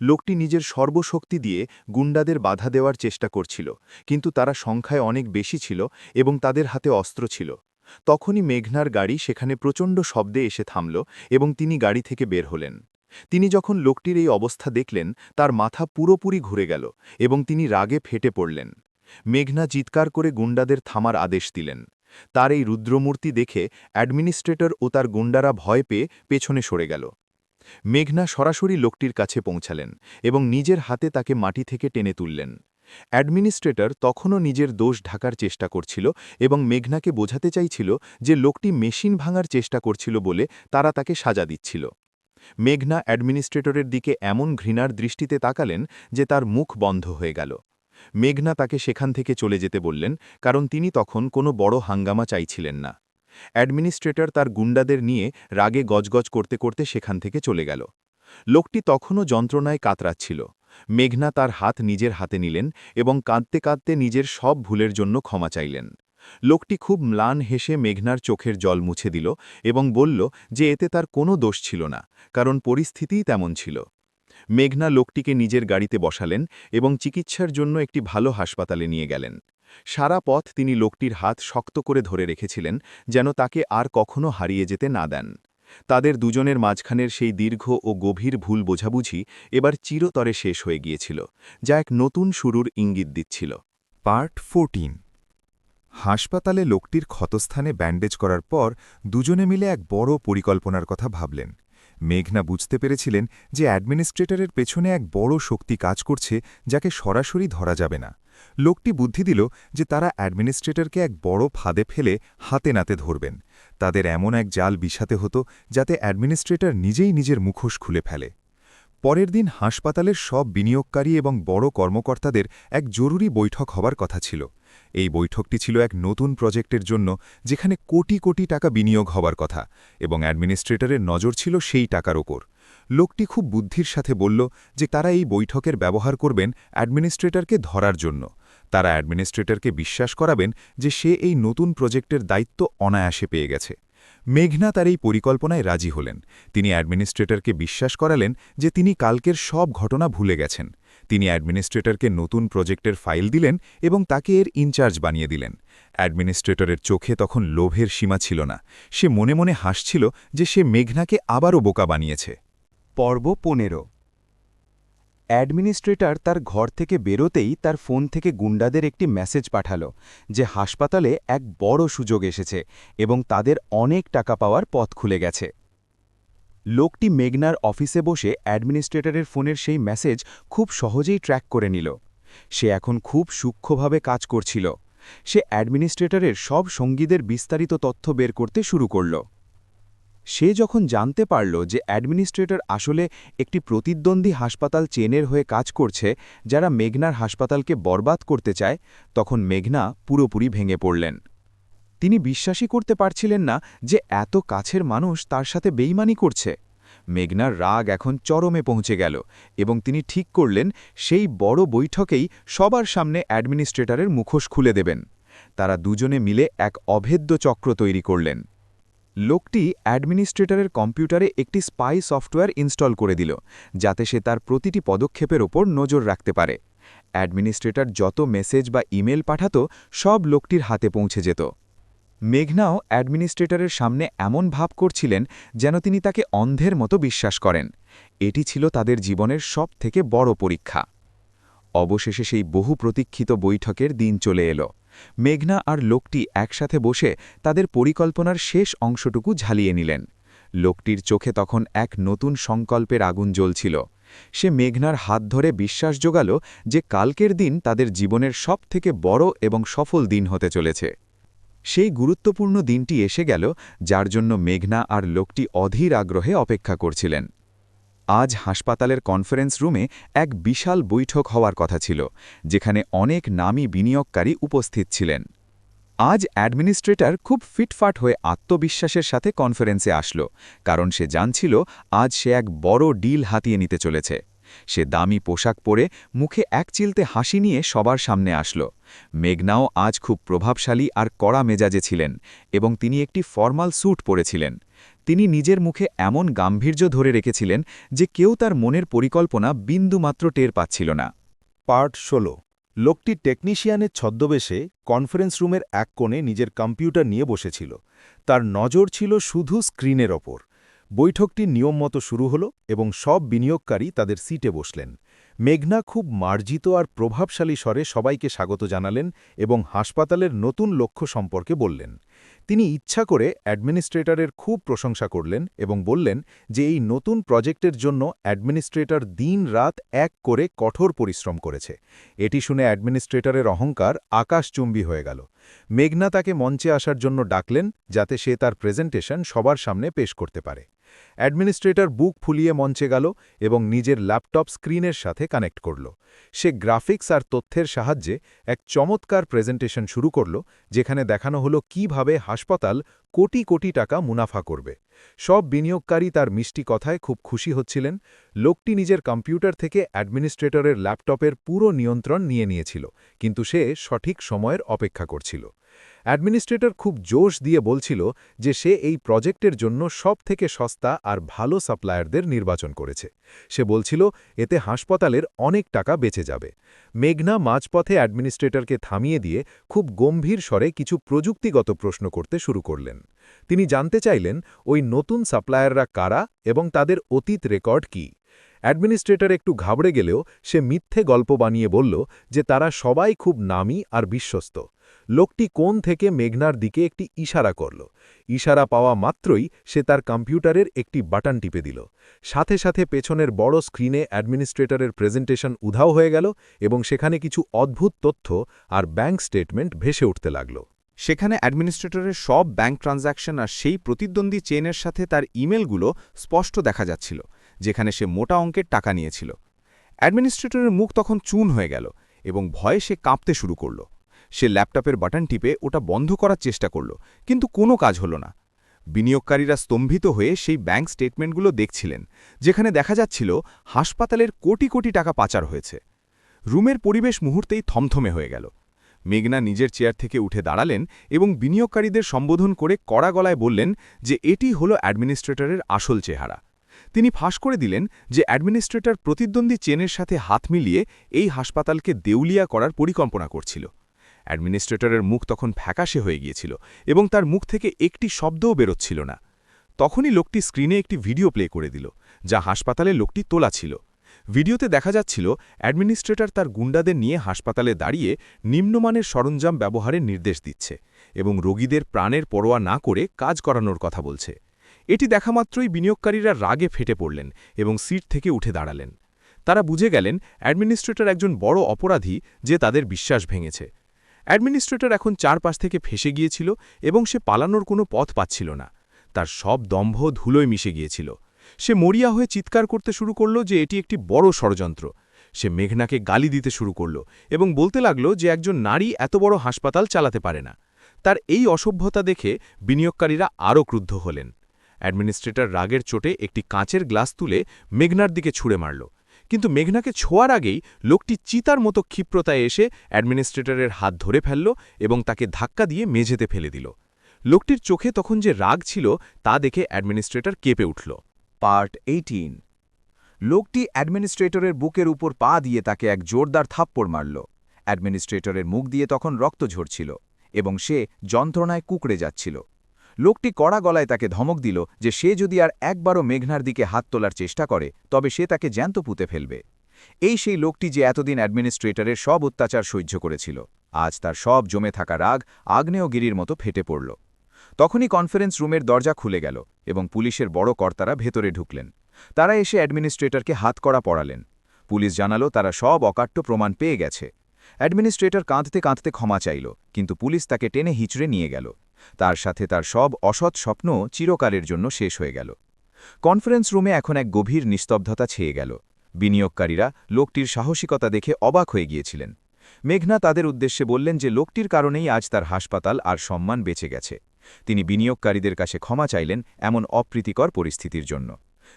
লোকটি নিজের সর্বশক্তি দিয়ে গুন্ডাদের বাধা দেওয়ার চেষ্টা করছিল, কিন্তু তারা সংখ্যায় অনেক বেশি ছিল এবং তাদের হাতে অস্ত্র ছিল। তখনই মেঘনার গাড়ি সেখানে প্রচণ্ড শব্দে এসে থামল এবং তিনি গাড়ি থেকে বের হলেন। তিনি যখন লোকটির এই অবস্থা দেখলেন, তার মাথা পুরোপুরি ঘুরে গেল এবং তিনি রাগে ফেটে পড়লেন। মেঘনা চিৎকার করে গুন্ডাদের থামার আদেশ দিলেন। তার এই রুদ্রমূর্তি দেখে অ্যাডমিনিস্ট্রেটর ও তার গুন্ডারা ভয় পেয়ে পেছনে সরে গেল। মেঘনা সরাসরি লোকটির কাছে পৌঁছালেন এবং নিজের হাতে তাকে মাটি থেকে টেনে তুললেন। অ্যাডমিনিস্ট্রেটর তখনও নিজের দোষ ঢাকার চেষ্টা করছিল এবং মেঘনাকে বোঝাতে চাইছিল যে লোকটি মেশিন ভাঙার চেষ্টা করছিল বলে তারা তাকে সাজা দিচ্ছিল। মেঘনা অ্যাডমিনিস্ট্রেটরের দিকে এমন ঘৃণার দৃষ্টিতে তাকালেন যে তার মুখ বন্ধ হয়ে গেল। মেঘনা তাকে সেখান থেকে চলে যেতে বললেন, কারণ তিনি তখন কোনো বড় হাঙ্গামা চাইছিলেন না। অ্যাডমিনিস্ট্রেটর তার গুন্ডাদের নিয়ে রাগে গজগজ করতে করতে সেখান থেকে চলে গেল। লোকটি তখনও যন্ত্রণায় কাতরাচ্ছিল। মেঘনা তার হাত নিজের হাতে নিলেন এবং কাঁদতে কাঁদতে নিজের সব ভুলের জন্য ক্ষমা চাইলেন। লোকটি খুব ম্লান হেসে মেঘনার চোখের জল মুছে দিল এবং বলল যে এতে তার কোনো দোষ ছিল না, কারণ পরিস্থিতিই তেমন ছিল। মেঘনা লোকটিকে নিজের গাড়িতে বসালেন এবং চিকিৎসার জন্য একটি ভালো হাসপাতালে নিয়ে গেলেন। সারা পথ তিনি লোকটির হাত শক্ত করে ধরে রেখেছিলেন, যেন তাকে আর কখনো হারিয়ে যেতে না দেন। তাদের দুজনের মাঝখানের সেই দীর্ঘ ও গভীর ভুল বোঝাবুঝি এবার চিরতরে শেষ হয়ে গিয়েছিল, যা এক নতুন শুরুর ইঙ্গিত দিচ্ছিল। পার্ট 14। হাসপাতালে লোকটির ক্ষতস্থানে ব্যান্ডেজ করার পর দুজনে মিলে এক বড় পরিকল্পনার কথা ভাবলেন। মেঘনা বুঝতে পেরেছিলেন যে অ্যাডমিনিস্ট্রেটরের পেছনে এক বড় শক্তি কাজ করছে, যাকে সরাসরি ধরা যাবে না। লোকটি বুদ্ধি দিল যে তারা অ্যাডমিনিস্ট্রেটরকে এক বড় ফাঁদে ফেলে হাতে নাতে ধরবেন। তাদের এমন এক জাল বিছাতে হতো যাতে অ্যাডমিনিস্ট্রেটর নিজেই নিজের মুখোশ খুলে ফেলে। পরের দিন হাসপাতালের সব বিনিয়োগকারী এবং বড় কর্মকর্তাদের এক জরুরি বৈঠক হবার কথা ছিল। এই বৈঠকটি ছিল এক নতুন প্রজেক্টের জন্য, যেখানে কোটি কোটি টাকা বিনিয়োগ হবার কথা, এবং অ্যাডমিনিস্ট্রেটরের নজর ছিল সেই টাকার ওপর। লোকটি খুব বুদ্ধির সাথে বলল যে তারা এই বৈঠকের ব্যবহার করবেন অ্যাডমিনিস্ট্রেটরকে ধরার জন্য। তারা অ্যাডমিনিস্ট্রেটরকে বিশ্বাস করাবেন যে সে এই নতুন প্রজেক্টের দায়িত্ব অনায়াসে পেয়ে গেছে। মেঘনা তার এই পরিকল্পনায় রাজি হলেন। তিনি অ্যাডমিনিস্ট্রেটরকে বিশ্বাস করালেন যে তিনি কালকের সব ঘটনা ভুলে গেছেন। তিনি অ্যাডমিনিস্ট্রেটরকে নতুন প্রজেক্টের ফাইল দিলেন এবং তাকে এর ইনচার্জ বানিয়ে দিলেন। অ্যাডমিনিস্ট্রেটরের চোখে তখন লোভের সীমা ছিল না। সে মনে মনে হাসছিল যে সে মেঘনাকে আবারও বোকা বানিয়েছে। পর্ব 15। অ্যাডমিনিস্ট্রেটর তার ঘর থেকে বেরোতেই তার ফোন থেকে গুন্ডাদের একটি মেসেজ পাঠালো যে হাসপাতালে এক বড় সুযোগ এসেছে এবং তাদের অনেক টাকা পাওয়ার পথ খুলে গেছে। লোকটি মেঘনার অফিসে বসে অ্যাডমিনিস্ট্রেটরের ফোনের সেই মেসেজ খুব সহজেই ট্র্যাক করে নিল। সে এখন খুব সূক্ষ্মভাবে কাজ করছিল। সে অ্যাডমিনিস্ট্রেটরের সব সঙ্গীদের বিস্তারিত তথ্য বের করতে শুরু করল। সে যখন জানতে পারল যে অ্যাডমিনিস্ট্রেটর আসলে একটি প্রতিদ্বন্দ্বী হাসপাতাল চেনের হয়ে কাজ করছে যারা মেঘনার হাসপাতালকে বরবাদ করতে চায়, তখন মেঘনা পুরোপুরি ভেঙে পড়লেন। তিনি বিশ্বাসই করতে পারছিলেন না যে এত কাছের মানুষ তার সাথে বেইমানি করছে। মেঘনার রাগ এখন চরমে পৌঁছে গেল এবং তিনি ঠিক করলেন সেই বড় বৈঠকেই সবার সামনে অ্যাডমিনিস্ট্রেটরের মুখোশ খুলে দেবেন। তারা দুজনে মিলে এক অভেদ্য চক্র তৈরি করলেন। লোকটি অ্যাডমিনিস্ট্রেটরের কম্পিউটারে একটি স্পাই সফটওয়্যার ইনস্টল করে দিল, যাতে সে তার প্রতিটি পদক্ষেপের ওপর নজর রাখতে পারে। অ্যাডমিনিস্ট্রেটর যত মেসেজ বা ইমেল পাঠাত সব লোকটির হাতে পৌঁছে যেত। মেঘনাও অ্যাডমিনিস্ট্রেটরের সামনে এমন ভাব করছিলেন যেন তিনি তাকে অন্ধের মতো বিশ্বাস করেন। এটি ছিল তাদের জীবনের সবথেকে বড় পরীক্ষা। অবশেষে সেই বহু প্রতীক্ষিত বৈঠকের দিন চলে এলো। মেঘনা আর লোকটি একসাথে বসে তাদের পরিকল্পনার শেষ অংশটুকু ঝালিয়ে নিলেন। লোকটির চোখে তখন এক নতুন সংকল্পের আগুন জ্বলছিল। সে মেঘনার হাত ধরে বিশ্বাস জোগাল যে কালকের দিন তাদের জীবনের সবথেকে বড় এবং সফল দিন হতে চলেছে। সেই গুরুত্বপূর্ণ দিনটি এসে গেল, যার জন্য মেঘনা আর লোকটি অধীর আগ্রহে অপেক্ষা করছিলেন। আজ হাসপাতালের কনফারেন্স রুমে এক বিশাল বৈঠক হওয়ার কথা ছিল, যেখানে অনেক নামী বিনিয়োগকারী উপস্থিত ছিলেন। আজ অ্যাডমিনিস্ট্রেটর খুব ফিটফাট হয়ে আত্মবিশ্বাসের সাথে কনফারেন্সে আসলো, কারণ সে জানছিল আজ সে এক বড় ডিল হাতিয়ে নিতে চলেছে। সে দামি পোশাক পরে মুখে একচিলতে হাসি নিয়ে সবার সামনে আসলো। মেঘনাও আজ খুব প্রভাবশালী আর কড়া মেজাজে ছিলেন এবং তিনি একটি ফর্মাল স্যুট পরেছিলেন। তিনি নিজের মুখে এমন গাম্ভীর্য ধরে রেখেছিলেন যে কেউ তার মনের পরিকল্পনা বিন্দুমাত্র টের পাচ্ছিল না। পার্ট 16। লোকটি টেকনিশিয়ানের ছদ্মবেশে কনফারেন্স রুমের এক কোণে নিজের কম্পিউটার নিয়ে বসেছিল। তার নজর ছিল শুধু স্ক্রিনের ওপর। বৈঠকটি নিয়মমতো শুরু হল এবং সব বিনিয়োগকারী তাদের সিটে বসলেন। মেঘনা খুব মার্জিত আর প্রভাবশালী স্বরে সবাইকে স্বাগত জানালেন এবং হাসপাতালের নতুন লক্ষ্য সম্পর্কে বললেন। তিনি ইচ্ছা করে অ্যাডমিনিস্ট্রেটরের খুব প্রশংসা করলেন এবং বললেন যে এই নতুন প্রজেক্টের জন্য অ্যাডমিনিস্ট্রেটর দিন-রাত এক করে কঠোর পরিশ্রম করেছে। এটি শুনে অ্যাডমিনিস্ট্রেটরের অহংকার আকাশচুম্বী হয়ে গেল। মেঘনা তাকে মঞ্চে আসার জন্য ডাকলেন, যাতে সে তার প্রেজেন্টেশন সবার সামনে পেশ করতে পারে। অ্যাডমিনিস্ট্রেটর বুক ফুলিয়ে মঞ্চে গেল এবং নিজের ল্যাপটপ স্ক্রিনের সাথে কানেক্ট করল। সে গ্রাফিক্স আর তথ্যের সাহায্যে এক চমৎকার প্রেজেন্টেশন শুরু করল, যেখানে দেখানো হলো কিভাবে হাসপাতাল কোটি কোটি টাকা মুনাফা করবে। সব বিনিয়োগকারী তার মিষ্টি কথায় খুব খুশি হচ্ছিলেন। লোকটি নিজের কম্পিউটার থেকে অ্যাডমিনিস্ট্রেটরের ল্যাপটপের পুরো নিয়ন্ত্রণ নিয়ে নিয়েছিল, কিন্তু সে সঠিক সময়ের অপেক্ষা করছিল। অ্যাডমিনিস্ট্রেটর খুব জোশ দিয়ে বলছিল যে সে এই প্রজেক্টের জন্য সবথেকে সস্তা আর ভালো সাপ্লায়ারদের নির্বাচন করেছে। সে বলছিল এতে হাসপাতালের অনেক টাকা বেঁচে যাবে। মেঘনা মাঝপথে অ্যাডমিনিস্ট্রেটরকে থামিয়ে দিয়ে খুব গম্ভীর স্বরে কিছু প্রযুক্তিগত প্রশ্ন করতে শুরু করলেন। তিনি জানতে চাইলেন ওই নতুন সাপ্লায়াররা কারা এবং তাদের অতীত রেকর্ড কী। অ্যাডমিনিস্ট্রেটর একটু ঘাবড়ে গেলেও সে মিথ্যে গল্প বানিয়ে বলল যে তারা সবাই খুব নামী আর বিশ্বস্ত। লোকটি কোণ থেকে মেঘনার দিকে একটি ইশারা করল। ইশারা পাওয়া মাত্রই সে তার কম্পিউটারের একটি বাটন টিপে দিল। সাথে সাথে পেছনের বড় স্ক্রিনে অ্যাডমিনিস্ট্রেটরের প্রেজেন্টেশন উধাও হয়ে গেল এবং সেখানে কিছু অদ্ভুত তথ্য আর ব্যাংক স্টেটমেন্ট ভেসে উঠতে লাগল। সেখানে অ্যাডমিনিস্ট্রেটরের সব ব্যাংক ট্রানজ্যাকশন আর সেই প্রতিদ্বন্দ্বী চেনের সাথে তার ইমেলগুলো স্পষ্ট দেখা যাচ্ছিল, যেখানে সে মোটা অঙ্কের টাকা নিয়েছিল। অ্যাডমিনিস্ট্রেটরের মুখ তখন চুন হয়ে গেল এবং ভয়ে সে কাঁপতে শুরু করল। সে ল্যাপটপের বাটন টিপে ওটা বন্ধ করার চেষ্টা করল, কিন্তু কোনো কাজ হলো না। বিনিয়োগকারীরা স্তম্ভিত হয়ে সেই ব্যাংক স্টেটমেন্টগুলো দেখছিলেন, যেখানে দেখা যাচ্ছিল হাসপাতালের কোটি কোটি টাকা পাচার হয়েছে। রুমের পরিবেশ মুহূর্তেই থমথমে হয়ে গেল। মেঘনা নিজের চেয়ার থেকে উঠে দাঁড়ালেন এবং বিনিয়োগকারীদের সম্বোধন করে কড়া গলায় বললেন যে এটি হলো অ্যাডমিনিস্ট্রেটরের আসল চেহারা। তিনি ফাঁস করে দিলেন যে অ্যাডমিনিস্ট্রেটর প্রতিদ্বন্দ্বী চেনের সাথে হাত মিলিয়ে এই হাসপাতালকে দেউলিয়া করার পরিকল্পনা করছিল। অ্যাডমিনিস্ট্রেটরের মুখ তখন ফ্যাকাশে হয়ে গিয়েছিল এবং তার মুখ থেকে একটি শব্দও বেরোচ্ছিল না। তখনই লোকটি স্ক্রিনে একটি ভিডিও প্লে করে দিল, যা হাসপাতালে লোকটি তোলা ছিল। ভিডিওতে দেখা যাচ্ছিল অ্যাডমিনিস্ট্রেটর তার গুন্ডাদের নিয়ে হাসপাতালে দাঁড়িয়ে নিম্নমানের সরঞ্জাম ব্যবহারের নির্দেশ দিচ্ছে এবং রোগীদের প্রাণের পরোয়া না করে কাজ করানোর কথা বলছে। এটি দেখামাত্রই বিনিয়োগকারীরা রাগে ফেটে পড়লেন এবং সিট থেকে উঠে দাঁড়ালেন। তারা বুঝে গেলেন অ্যাডমিনিস্ট্রেটর একজন বড় অপরাধী যে তাদের বিশ্বাস ভেঙেছে। অ্যাডমিনিস্ট্রেটর এখন চারপাশ থেকে ফেসে গিয়েছিল এবং সে পালানোর কোনো পথ পাচ্ছিল না। তার সব দম্ভ ধুলোয় মিশে গিয়েছিল। সে মরিয়া হয়ে চিৎকার করতে শুরু করল যে এটি একটি বড় ষড়যন্ত্র। সে মেঘনাকে গালি দিতে শুরু করল এবং বলতে লাগল যে একজন নারী এত বড় হাসপাতাল চালাতে পারে না। তার এই অসভ্যতা দেখে বিনিয়োগকারীরা আরও ক্রুদ্ধ হলেন। অ্যাডমিনিস্ট্রেটর রাগের চোটে একটি কাঁচের গ্লাস তুলে মেঘনার দিকে ছুঁড়ে মারল, কিন্তু মেঘনাকে ছোঁয়ার আগেই লোকটি চিতার মতো ক্ষিপ্রতায় এসে অ্যাডমিনিস্ট্রেটরের হাত ধরে ফেলল এবং তাকে ধাক্কা দিয়ে মেঝেতে ফেলে দিল। লোকটির চোখে তখন যে রাগ ছিল তা দেখে অ্যাডমিনিস্ট্রেটর কেঁপে উঠল। পার্ট 18। লোকটি অ্যাডমিনিস্ট্রেটরের বুকের উপর পা দিয়ে তাকে এক জোরদার থাপ্পড় মারল। অ্যাডমিনিস্ট্রেটরের মুখ দিয়ে তখন রক্ত ঝরছিল এবং সে যন্ত্রণায় কুঁকড়ে যাচ্ছিল। লোকটি কড়া গলায় তাকে ধমক দিল যে সে যদি আর একবারও মেঘনার দিকে হাত তোলার চেষ্টা করে তবে সে তাকে জ্যান্ত পুঁতে ফেলবে। এই সেই লোকটি যে এতদিন অ্যাডমিনিস্ট্রেটরের সব অত্যাচার সহ্য করেছিল, আজ তার সব জমে থাকা রাগ আগ্নেয়গিরির মতো ফেটে পড়ল। তখনই কনফারেন্স রুমের দরজা খুলে গেল এবং পুলিশের বড় কর্তারা ভেতরে ঢুকলেন। তারা এসে অ্যাডমিনিস্ট্রেটরকে হাতকড়া পরালেন। পুলিশ জানালো তারা সব অকাট্য প্রমাণ পেয়ে গেছে। অ্যাডমিনিস্ট্রেটর কাঁদতে কাঁদতে ক্ষমা চাইল, কিন্তু পুলিশ তাকে টেনে হিঁচড়ে নিয়ে গেল। তার সাথে তার সব অসৎ স্বপ্ন চিরকালের জন্য শেষ হয়ে গেল। কনফারেন্স রুমে এখন এক গভীর নিস্তব্ধতা ছেয়ে গেল। বিনিয়োগকারীরা লোকটির সাহসিকতা দেখে অবাক হয়ে গিয়েছিলেন। মেঘনা তাদের উদ্দেশ্যে বললেন যে লোকটির কারণেই আজ তার হাসপাতাল আর সম্মান বেঁচে গেছে। তিনি বিনিয়োগকারীদের কাছে ক্ষমা চাইলেন এমন অপ্রীতিকর পরিস্থিতির জন্য।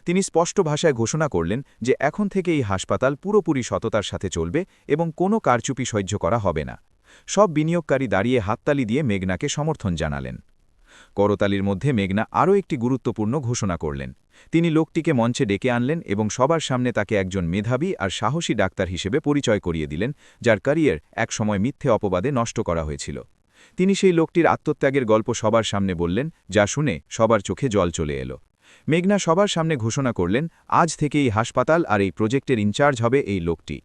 তিনি স্পষ্ট ভাষায় ঘোষণা করলেন যে এখন থেকে এই হাসপাতাল পুরোপুরি সততার সাথে চলবে এবং কোনো কারচুপি সহ্য করা হবে না। সব বিনিয়োগকারী দাঁড়িয়ে হাততালি দিয়ে মেঘনাকে সমর্থন জানালেন। করতালির মধ্যে মেঘনা আরও একটি গুরুত্বপূর্ণ ঘোষণা করলেন। তিনি লোকটিকে মঞ্চে ডেকে আনলেন এবং সবার সামনে তাকে একজন মেধাবী আর সাহসী ডাক্তার হিসেবে পরিচয় করিয়ে দিলেন, যার ক্যারিয়ার একসময় মিথ্যে অপবাদে নষ্ট করা হয়েছিল। তিনি সেই লোকটির আত্মত্যাগের গল্প সবার সামনে বললেন, যা শুনে সবার চোখে জল চলে এলো। মেঘনা সবার সামনে ঘোষণা করলেন, আজ থেকে এই হাসপাতাল আর এই প্রজেক্টের ইনচার্জ হবে এই লোকটি।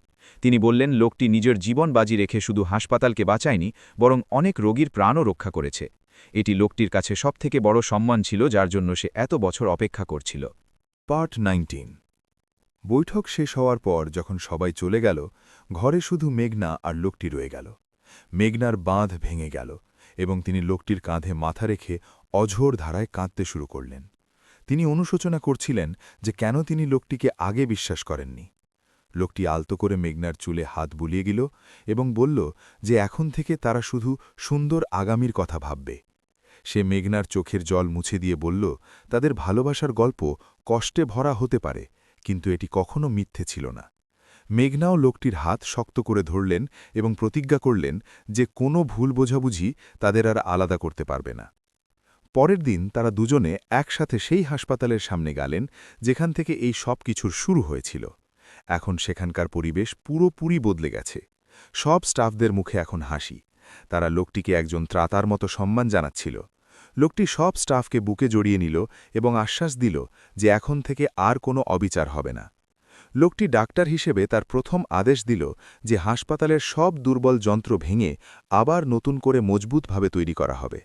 তিনি বললেন লোকটি নিজের জীবন বাজি রেখে শুধু হাসপাতালকে বাঁচায়নি, বরং অনেক রোগীর প্রাণও রক্ষা করেছে। এটি লোকটির কাছে সবথেকে বড় সম্মান ছিল, যার জন্য সে এত বছর অপেক্ষা করছিল। পার্ট 19। বৈঠক শেষ হওয়ার পর যখন সবাই চলে গেল, ঘরে শুধু মেঘনা আর লোকটি রয়ে গেল। মেঘনার বাঁধ ভেঙে গেল এবং তিনি লোকটির কাঁধে মাথা রেখে অঝোর ধারায় কাঁদতে শুরু করলেন। তিনি অনুশোচনা করছিলেন যে কেন তিনি লোকটিকে আগে বিশ্বাস করেননি। লোকটি আলতো করে মেঘনার চুলে হাত বুলিয়ে গেল এবং বলল যে এখন থেকে তারা শুধু সুন্দর আগামীর কথা ভাববে। সে মেঘনার চোখের জল মুছে দিয়ে বলল, তাদের ভালোবাসার গল্প কষ্টে ভরা হতে পারে, কিন্তু এটি কখনো মিথ্যে ছিল না। মেঘনাও লোকটির হাত শক্ত করে ধরলেন এবং প্রতিজ্ঞা করলেন যে কোনো ভুল বোঝাবুঝি তাদের আর আলাদা করতে পারবে না। পরের দিন তারা দুজনে একসাথে সেই হাসপাতালের সামনে গেলেন যেখান থেকে এই সব কিছুর শুরু হয়েছিল। এখন সেখানকার পরিবেশ পুরোপুরি বদলে গেছে। সব স্টাফদের মুখে এখন হাসি। তারা লোকটিকে একজন ত্রাতার মতো সম্মান জানাচ্ছিল। লোকটি সব স্টাফকে বুকে জড়িয়ে নিল এবং আশ্বাস দিল যে এখন থেকে আর কোনো অবিচার হবে না। লোকটি ডাক্তার হিসেবে তার প্রথম আদেশ দিল যে হাসপাতালের সব দুর্বল যন্ত্র ভেঙে আবার নতুন করে মজবুতভাবে তৈরি করা হবে।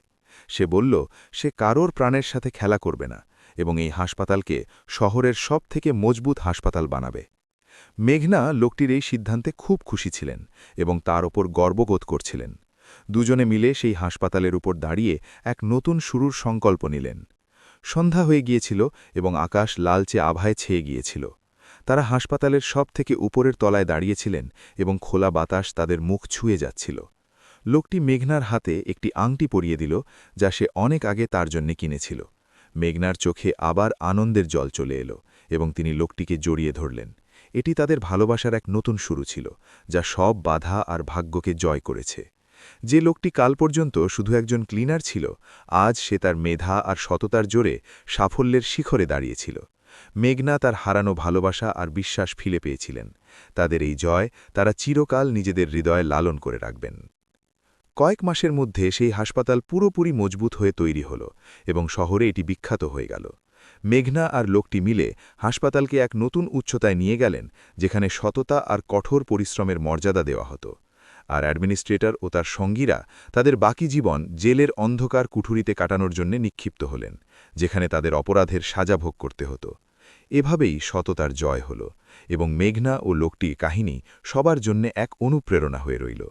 সে বলল সে কারোর প্রাণের সাথে খেলা করবে না এবং এই হাসপাতালকে শহরের সবথেকে মজবুত হাসপাতাল বানাবে। মেঘনা লোকটির এই সিদ্ধান্তে খুব খুশি ছিলেন এবং তার ওপর গর্ববোধ করছিলেন। দুজনে মিলে সেই হাসপাতালের উপর দাঁড়িয়ে এক নতুন শুরুর সংকল্প নিলেন। সন্ধ্যা হয়ে গিয়েছিল এবং আকাশ লালচে আভায় ছেয়ে গিয়েছিল। তারা হাসপাতালের সবথেকে উপরের তলায় দাঁড়িয়েছিলেন এবং খোলা বাতাস তাদের মুখ ছুঁয়ে যাচ্ছিল। লোকটি মেঘনার হাতে একটি আংটি পরিয়ে দিল যা সে অনেক আগে তার জন্য কিনেছিল। মেঘনার চোখে আবার আনন্দের জল চলে এলো এবং তিনি লোকটিকে জড়িয়ে ধরলেন। এটি তাদের ভালোবাসার এক নতুন শুরু ছিল, যা সব বাধা আর ভাগ্যকে জয় করেছে। যে লোকটি কাল পর্যন্ত শুধু একজন ক্লিনার ছিল, আজ সে তার মেধা আর সততার জোরে সাফল্যের শিখরে দাঁড়িয়েছিল। মেঘনা তার হারানো ভালোবাসা আর বিশ্বাস ফিরে পেয়েছিলেন। তাদের এই জয় তারা চিরকাল নিজেদের হৃদয়ে লালন করে রাখবেন। কয়েক মাসের মধ্যে সেই হাসপাতাল পুরোপুরি মজবুত হয়ে তৈরি হল এবং শহরে এটি বিখ্যাত হয়ে গেল। মেঘনা আর লোকটি মিলে হাসপাতালকে এক নতুন উচ্চতায় নিয়ে গেলেন, যেখানে সততা আর কঠোর পরিশ্রমের মর্যাদা দেওয়া হতো। আর অ্যাডমিনিস্ট্রেটর ও তার সঙ্গীরা তাদের বাকি জীবন জেলের অন্ধকার কুঠুরিতে কাটানোর জন্য নিক্ষিপ্ত হলেন, যেখানে তাদের অপরাধের সাজা ভোগ করতে হতো। এভাবেই সততার জয় হল এবং মেঘনা ও লোকটির কাহিনী সবার জন্য এক অনুপ্রেরণা হয়ে রইল।